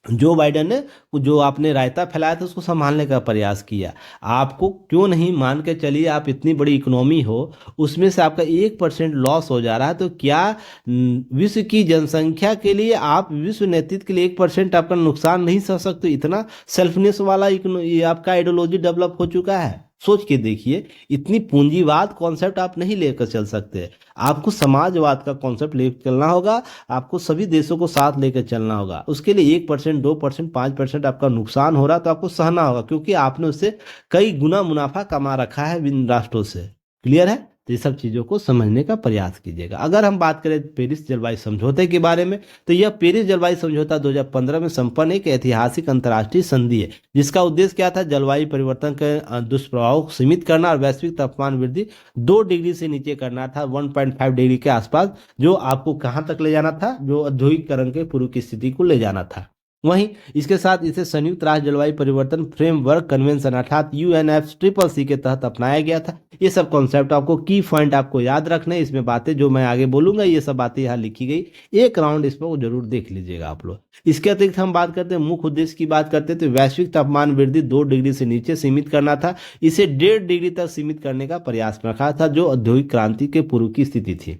जो बाइडेन ने जो आपने रायता फैलाया था उसको संभालने का प्रयास किया। आपको क्यों नहीं, मान के चलिए आप इतनी बड़ी इकोनॉमी हो, उसमें से आपका 1% लॉस हो जा रहा है, तो क्या विश्व की जनसंख्या के लिए आप, विश्व नेतृत्व के लिए 1% आपका नुकसान नहीं सह सकते? इतना सेल्फनेस वाला ये आपका आइडियोलॉजी डेवलप हो चुका है। सोच के देखिए, इतनी पूंजीवाद कॉन्सेप्ट आप नहीं लेकर चल सकते। आपको समाजवाद का कॉन्सेप्ट लेकर चलना होगा, आपको सभी देशों को साथ लेकर चलना होगा। उसके लिए 1%, 2%, 5% आपका नुकसान हो रहा तो आपको सहना होगा, क्योंकि आपने उससे कई गुना मुनाफा कमा रखा है इन राष्ट्रों से। क्लियर है? तो ये सब चीज़ों को समझने का प्रयास कीजिएगा। अगर हम बात करें पेरिस जलवायु समझौते के बारे में, तो यह पेरिस जलवायु समझौता 2015 में संपन्न एक ऐतिहासिक अंतर्राष्ट्रीय संधि है, जिसका उद्देश्य क्या था? जलवायु परिवर्तन के दुष्प्रभाव को सीमित करना और वैश्विक तापमान वृद्धि 2 डिग्री से नीचे करना था, 1.5 डिग्री के आसपास, जो आपको कहाँ तक ले जाना था? जो औद्योगिकरण के पूर्व की स्थिति को ले जाना था। वहीं इसके साथ इसे संयुक्त राष्ट्र जलवायु परिवर्तन फ्रेमवर्क कन्वेंशन अर्थात UNFCCC के तहत अपनाया गया था। ये सब कॉन्सेप्ट आपको, की पॉइंट आपको याद रखना है। इसमें बातें जो मैं आगे बोलूंगा, ये सब बातें यहाँ लिखी गई, एक राउंड इस पर जरूर देख लीजिएगा आप लोग। इसके अतिरिक्त हम बात करते हैं, मुख्य उद्देश्य की बात करते हैं, तो वैश्विक तापमान वृद्धि 2 डिग्री से नीचे सीमित करना था। इसे 1.5 डिग्री तक सीमित करने का प्रयास रखा था, जो औद्योगिक क्रांति के पूर्व की स्थिति थी।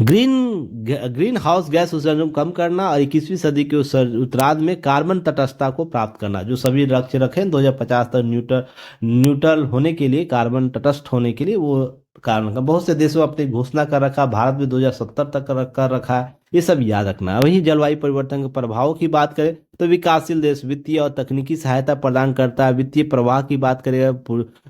ग्रीन हाउस गैस उत्सर्जन को कम करना और 21वीं सदी के उत्तरार्ध में कार्बन तटस्थता को प्राप्त करना, जो सभी लक्ष्य रखें 2050 तक न्यूट्रल होने के लिए, कार्बन तटस्थ होने के लिए, वो कारण का बहुत से देशों अपनी घोषणा कर रखा, भारत भी 2070 तक कर रखा है। ये सब याद रखना है। वहीं जलवायु परिवर्तन के प्रभावों की बात करें तो विकासशील देश वित्तीय और तकनीकी सहायता प्रदान करता है। वित्तीय प्रवाह की बात करें,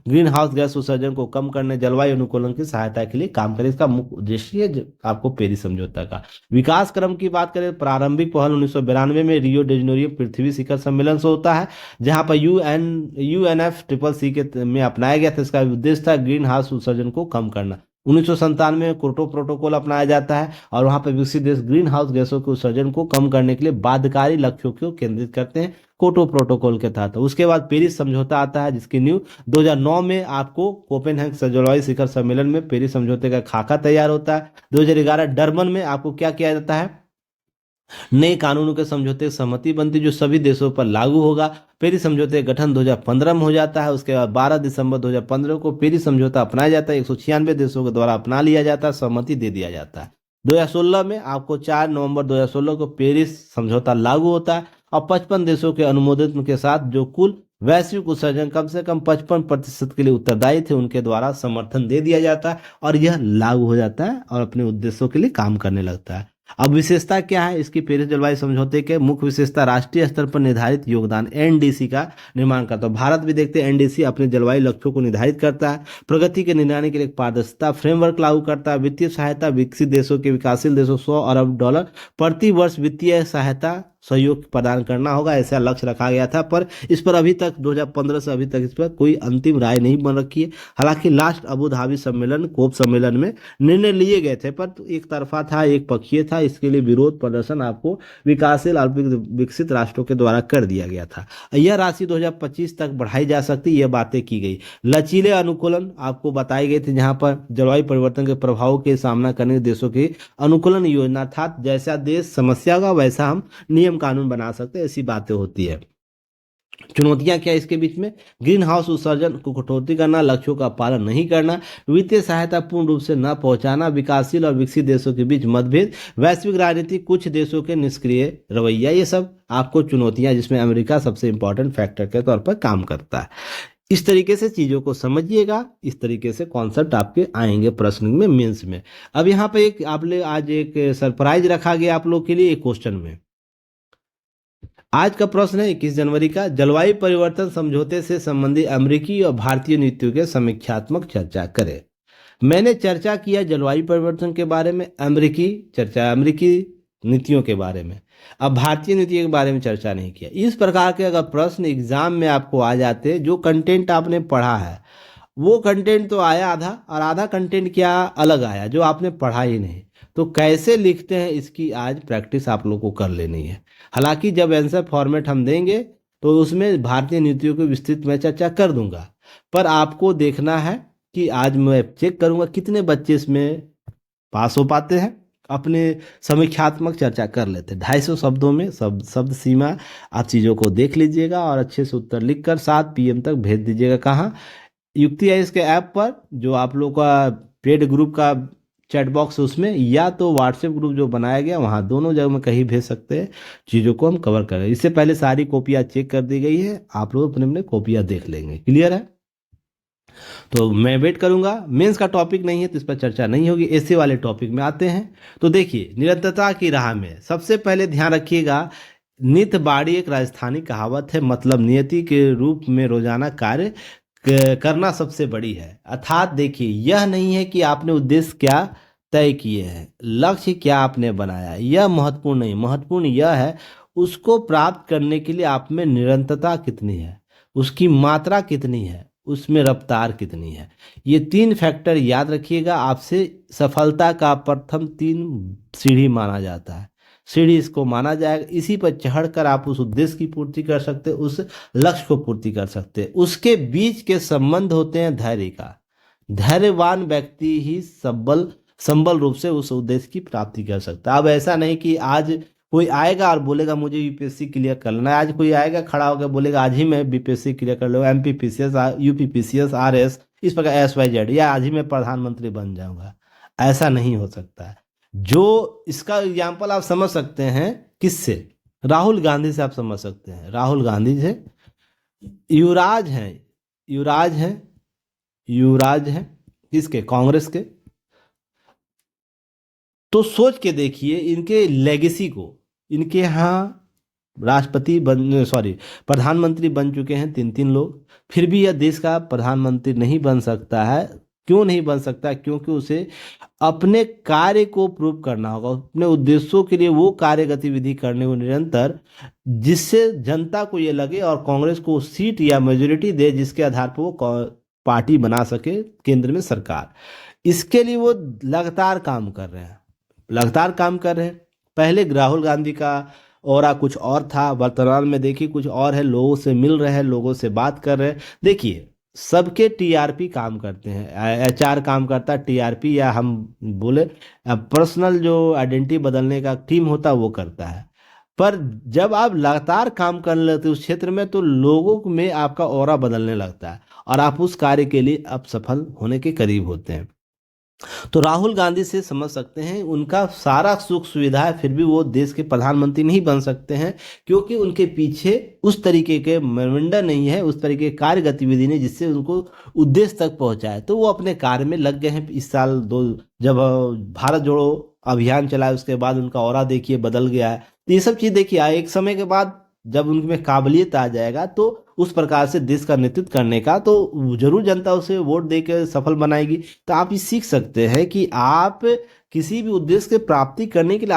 ग्रीन हाउस गैस उत्सर्जन को कम करने, जलवायु अनुकूलन की सहायता के लिए काम करे। इसका मुख्य उद्देश्य है आपको पेरिस समझौता का। विकास क्रम की बात करें, प्रारंभिक पहल 1992 में रियो डी जेनेरियो पृथ्वी शिखर सम्मेलन से होता है, जहां पर UNFCCC के में अपनाया गया था। इसका उद्देश्य था ग्रीन हाउस उत्सर्जन को कम करना। 1997 में क्योटो प्रोटोकॉल अपनाया जाता है और वहां पर विकसित देश ग्रीन हाउस गैसों के उत्सर्जन को कम करने के लिए बाध्यकारी लक्ष्यों को केंद्रित करते हैं क्योटो प्रोटोकॉल के तहत। उसके बाद पेरिस समझौता आता है, जिसकी न्यू 2009 में आपको कोपेनहेगन जलवायु शिखर सम्मेलन में पेरिस समझौते का खाका तैयार होता है। 2011 डरबन में आपको क्या किया जाता है? नए कानूनों के समझौते की सहमति बनती, जो सभी देशों पर लागू होगा। पेरिस समझौते का गठन 2015 में हो जाता है। उसके बाद 12 दिसंबर 2015 को पेरिस समझौता अपनाया जाता है। 196 देशों के द्वारा अपना लिया जाता है, सहमति दे दिया जाता है। 2016 में आपको 4 नवंबर 2016 को पेरिस समझौता लागू होता है और 55 देशों के अनुमोदन के साथ, जो कुल वैश्विक उत्सर्जन कम से कम 55% के लिए उत्तरदायी थे, उनके द्वारा समर्थन दे दिया जाता है और यह लागू हो जाता है और अपने उद्देश्यों के लिए काम करने लगता है। अब विशेषता क्या है इसकी? पेरिस जलवायु समझौते के मुख्य विशेषता राष्ट्रीय स्तर पर निर्धारित योगदान, NDC का निर्माण करता है। भारत भी देखते हैं NDC अपने जलवायु लक्ष्यों को निर्धारित करता है। प्रगति के निर्णय के लिए एक पारदर्शिता फ्रेमवर्क लागू करता है। वित्तीय सहायता, विकसित देशों के विकासशील देशों $100 अरब प्रति वर्ष वित्तीय सहायता सहयोग प्रदान करना होगा, ऐसा लक्ष्य रखा गया था। पर इस पर अभी तक 2015 से अभी तक इस पर कोई अंतिम राय नहीं बन रखी है। हालांकि लास्ट अबू धाबी सम्मेलन, कोप सम्मेलन में निर्णय लिए गए थे, पर एक तरफा था, एक पक्षीय था। इसके लिए विरोध प्रदर्शन आपको विकासशील और विकसित राष्ट्रों के द्वारा कर दिया गया था। यह राशि 2025 तक बढ़ाई जा सकती, यह बातें की गई। लचीले अनुकूलन आपको बताई गई थी, जहां पर जलवायु परिवर्तन के प्रभावों के सामना करने देशों की अनुकूलन योजना था। जैसा देश समस्या होगा वैसा हम नियम कानून बना सकते हैं, ऐसी बातें होती है। चुनौतियां क्या इसके बीच में? ग्रीन हाउस उत्सर्जन को कटौती करना, लक्ष्यों का पालन नहीं करना, वित्तीय सहायता पूर्ण रूप से न पहुंचाना, विकासशील और विकसित देशों के बीच मतभेद, वैश्विक राजनीति, कुछ देशों के निष्क्रिय रवैया, ये सब आपको चुनौतियां, जिसमें अमेरिका सबसे इंपॉर्टेंट फैक्टर के तौर पर काम करता है। इस तरीके से चीजों को समझिएगा, इस तरीके से कॉन्सेप्ट आपके आएंगे प्रश्न में, मेंस में। अब यहाँ पे एक आपने आज एक सरप्राइज रखा गया आप लोग के लिए एक क्वेश्चन में। आज का प्रश्न है 21 जनवरी का, जलवायु परिवर्तन समझौते से संबंधित अमेरिकी और भारतीय नीतियों के समीक्षात्मक चर्चा करें। मैंने चर्चा किया जलवायु परिवर्तन के बारे में, अमेरिकी नीतियों के बारे में। अब भारतीय नीतियों के बारे में चर्चा नहीं किया। इस प्रकार के अगर प्रश्न एग्जाम में आपको आ जाते, जो कंटेंट आपने पढ़ा है वो कंटेंट तो आया आधा, और आधा कंटेंट क्या अलग आया जो आपने पढ़ा ही नहीं, तो कैसे लिखते हैं इसकी आज प्रैक्टिस आप लोग को कर लेनी है। हालांकि जब आंसर फॉर्मेट हम देंगे तो उसमें भारतीय नीतियों की विस्तृत मैं चर्चा कर दूंगा, पर आपको देखना है कि आज मैं चेक करूंगा कितने बच्चे इसमें पास हो पाते हैं। अपने समीक्षात्मक चर्चा कर लेते हैं 250 शब्दों में, शब्द सीमा आप चीज़ों को देख लीजिएगा और अच्छे से उत्तर लिखकर 7 PM तक भेज दीजिएगा। कहाँ? युक्ति है इसके ऐप पर, जो आप लोग का पेड ग्रुप का चैट बॉक्स है उसमें, या तो व्हाट्सएप ग्रुप जो बनाया गया वहाँ, दोनों जगह में कहीं भेज सकते हैं। चीज़ों को हम कवर करें। इससे पहले सारी कॉपियाँ चेक कर दी गई है, आप लोग अपने अपने कॉपियाँ देख लेंगे। क्लियर है? तो मैं वेट करूंगा। मेंस का टॉपिक नहीं है तो इस पर चर्चा नहीं होगी। ऐसे वाले टॉपिक में आते हैं। तो देखिए, निरंतरता की राह में सबसे पहले ध्यान रखिएगा, नित बाड़ी एक राजस्थानी कहावत है, मतलब नियति के रूप में रोजाना कार्य करना सबसे बड़ी है। अर्थात देखिए, यह नहीं है कि आपने उद्देश्य क्या तय किए हैं, लक्ष्य क्या आपने बनाया, यह महत्वपूर्ण नहीं। महत्वपूर्ण यह है उसको प्राप्त करने के लिए आप में निरंतरता कितनी है, उसकी मात्रा कितनी है, उसमें रफ्तार कितनी है। ये तीन फैक्टर याद रखिएगा। आपसे सफलता का प्रथम तीन सीढ़ी माना जाता है, सीढ़ी इसको माना जाएगा। इसी पर चढ़कर आप उस उद्देश्य की पूर्ति कर सकते हैं, उस लक्ष्य को पूर्ति कर सकते हैं। उसके बीच के संबंध होते हैं धैर्य का। धैर्यवान व्यक्ति ही संबल रूप से उस उद्देश्य की प्राप्ति कर सकता है। अब ऐसा नहीं कि आज कोई आएगा और बोलेगा मुझे यूपीएससी क्लियर करना है, आज कोई आएगा खड़ा होकर बोलेगा आज ही मैं बीपीएससी क्लियर कर लूँगा, एमपीपीसीएस, यूपीपीसीएस, आरएस, इस प्रकार एसवाईजेड, या आज ही मैं प्रधानमंत्री बन जाऊंगा। ऐसा नहीं हो सकता है। जो इसका एग्जाम्पल आप समझ सकते हैं किससे, राहुल गांधी से आप समझ सकते हैं। राहुल गांधी से युवराज हैं, युवराज हैं, युवराज हैं किसके, कांग्रेस के। तो सोच के देखिए इनके लेगेसी को। इनके यहाँ राष्ट्रपति बन सॉरी प्रधानमंत्री बन चुके हैं तीन तीन लोग, फिर भी यह देश का प्रधानमंत्री नहीं बन सकता है। क्यों नहीं बन सकता? क्योंकि उसे अपने कार्य को प्रूव करना होगा, अपने उद्देश्यों के लिए वो कार्य गतिविधि करने को निरंतर, जिससे जनता को ये लगे और कांग्रेस को सीट या मेजोरिटी दे, जिसके आधार पर वो पार्टी बना सके केंद्र में सरकार। इसके लिए वो लगातार काम कर रहे हैं, लगातार काम कर रहे हैं। पहले राहुल गांधी का ऑरा कुछ और था, वर्तमान में देखिए कुछ और है। लोगों से मिल रहे हैं, लोगों से बात कर रहे हैं। देखिए सबके टीआरपी काम करते हैं, एचआर काम करता है टीआरपी, या हम बोले पर्सनल जो आइडेंटिटी बदलने का टीम होता है वो करता है। पर जब आप लगातार काम करने लगते हैं उस क्षेत्र में, तो लोगों में आपका ऑरा बदलने लगता है और आप उस कार्य के लिए अब सफल होने के करीब होते हैं। तो राहुल गांधी से समझ सकते हैं उनका सारा सुख सुविधा है, फिर भी वो देश के प्रधानमंत्री नहीं बन सकते हैं, क्योंकि उनके पीछे उस तरीके के मेंडा नहीं है, उस तरीके की कार्य गतिविधि नहीं जिससे उनको उद्देश्य तक पहुंचाए। तो वो अपने कार्य में लग गए हैं। इस साल जब भारत जोड़ो अभियान चला है, उसके बाद उनका ऑरा देखिए बदल गया है। तो ये सब चीज़ देखिए एक समय के बाद जब उनमें काबिलियत आ जाएगा तो उस प्रकार से देश का नेतृत्व करने का, तो जरूर जनता उसे वोट देकर सफल बनाएगी। तो आप ये सीख सकते हैं कि आप किसी भी उद्देश्य की प्राप्ति करने के लिए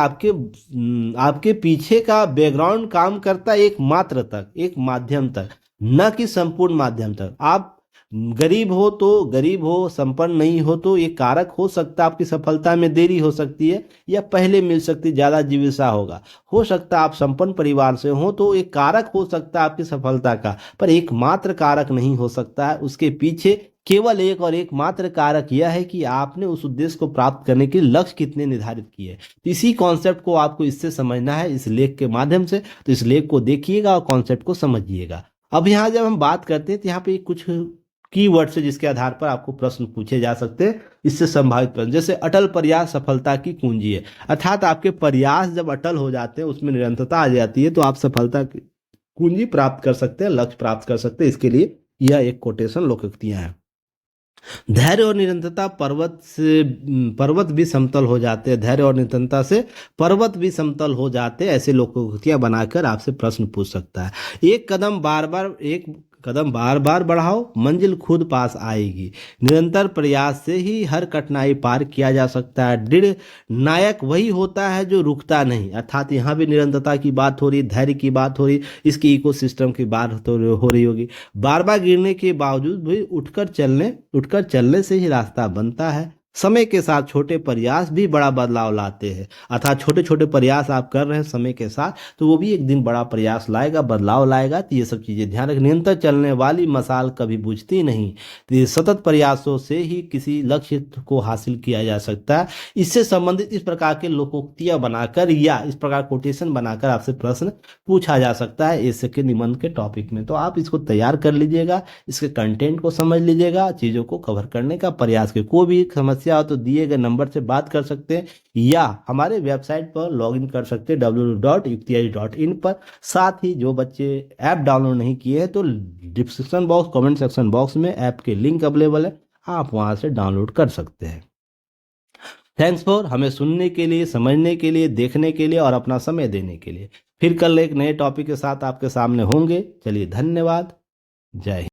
आपके पीछे का बैकग्राउंड काम करता है एक मात्र तक, एक माध्यम तक, न कि संपूर्ण माध्यम तक। आप गरीब हो तो गरीब हो, संपन्न नहीं हो तो ये कारक हो सकता है आपकी सफलता में देरी हो सकती है, या पहले मिल सकती है, ज़्यादा जीविका होगा। हो सकता है आप संपन्न परिवार से हो तो एक कारक हो सकता है आपकी सफलता का, पर एकमात्र कारक नहीं हो सकता है। उसके पीछे केवल एक और एकमात्र कारक यह है कि आपने उस उद्देश्य को प्राप्त करने के लक्ष्य कितने निर्धारित किए। तो इसी कॉन्सेप्ट को आपको इससे समझना है, इस लेख के माध्यम से। तो इस लेख को देखिएगा और कॉन्सेप्ट को समझिएगा। अब यहाँ जब हम बात करते हैं तो यहाँ पे कुछ कीवर्ड से जिसके आधार पर आपको प्रश्न पूछे जा सकते हैं, इससे संभावित प्रश्न, जैसे अटल प्रयास सफलता की कुंजी है। अर्थात आपके प्रयास जब अटल हो जाते हैं, उसमें निरंतरता आ जाती है, तो आप सफलता की कुंजी प्राप्त कर सकते हैं, लक्ष्य प्राप्त कर सकते हैं। इसके लिए यह एक कोटेशन लोकोक्तियां हैं। धैर्य और निरंतरता पर्वत भी समतल हो जाते हैं, धैर्य और निरंतरता से पर्वत भी समतल हो जाते हैं। ऐसे लोकोक्तियां बनाकर आपसे प्रश्न पूछ सकता है। एक कदम बार बार बढ़ाओ, मंजिल खुद पास आएगी। निरंतर प्रयास से ही हर कठिनाई पार किया जा सकता है। दृढ़ नायक वही होता है जो रुकता नहीं। अर्थात यहाँ भी निरंतरता की बात हो रही, धैर्य की बात हो रही, इसकी इकोसिस्टम की बात हो रही होगी। बार बार गिरने के बावजूद भी उठकर चलने से ही रास्ता बनता है। समय के साथ छोटे प्रयास भी बड़ा बदलाव लाते हैं। अर्थात छोटे छोटे प्रयास आप कर रहे हैं समय के साथ, तो वो भी एक दिन बड़ा प्रयास लाएगा, बदलाव लाएगा। तो ये सब चीज़ें ध्यान रखें। निरंतर चलने वाली मशाल कभी बुझती नहीं। तो ये सतत प्रयासों से ही किसी लक्ष्य को हासिल किया जा सकता है। इससे संबंधित इस प्रकार के लोकोक्तियां बनाकर या इस प्रकार कोटेशन बनाकर आपसे प्रश्न पूछा जा सकता है ऐसे के निबंध के टॉपिक में। तो आप इसको तैयार कर लीजिएगा, इसके कंटेंट को समझ लीजिएगा, चीज़ों को कवर करने का प्रयास करिए। कोई भी समस्या हो तो दिए गए नंबर से बात कर सकते हैं या हमारे वेबसाइट पर लॉगिन कर सकते हैं www.ukti.in पर। साथ ही जो बच्चे ऐप डाउनलोड नहीं किए हैं तो description box, comment section box में ऐप के लिंक अवेलेबल है, आप वहां से डाउनलोड कर सकते हैं। थैंक्स फॉर हमें सुनने के लिए, समझने के लिए, देखने के लिए और अपना समय देने के लिए। फिर कल एक नए टॉपिक के साथ आपके सामने होंगे। चलिए धन्यवाद, जय हिंद।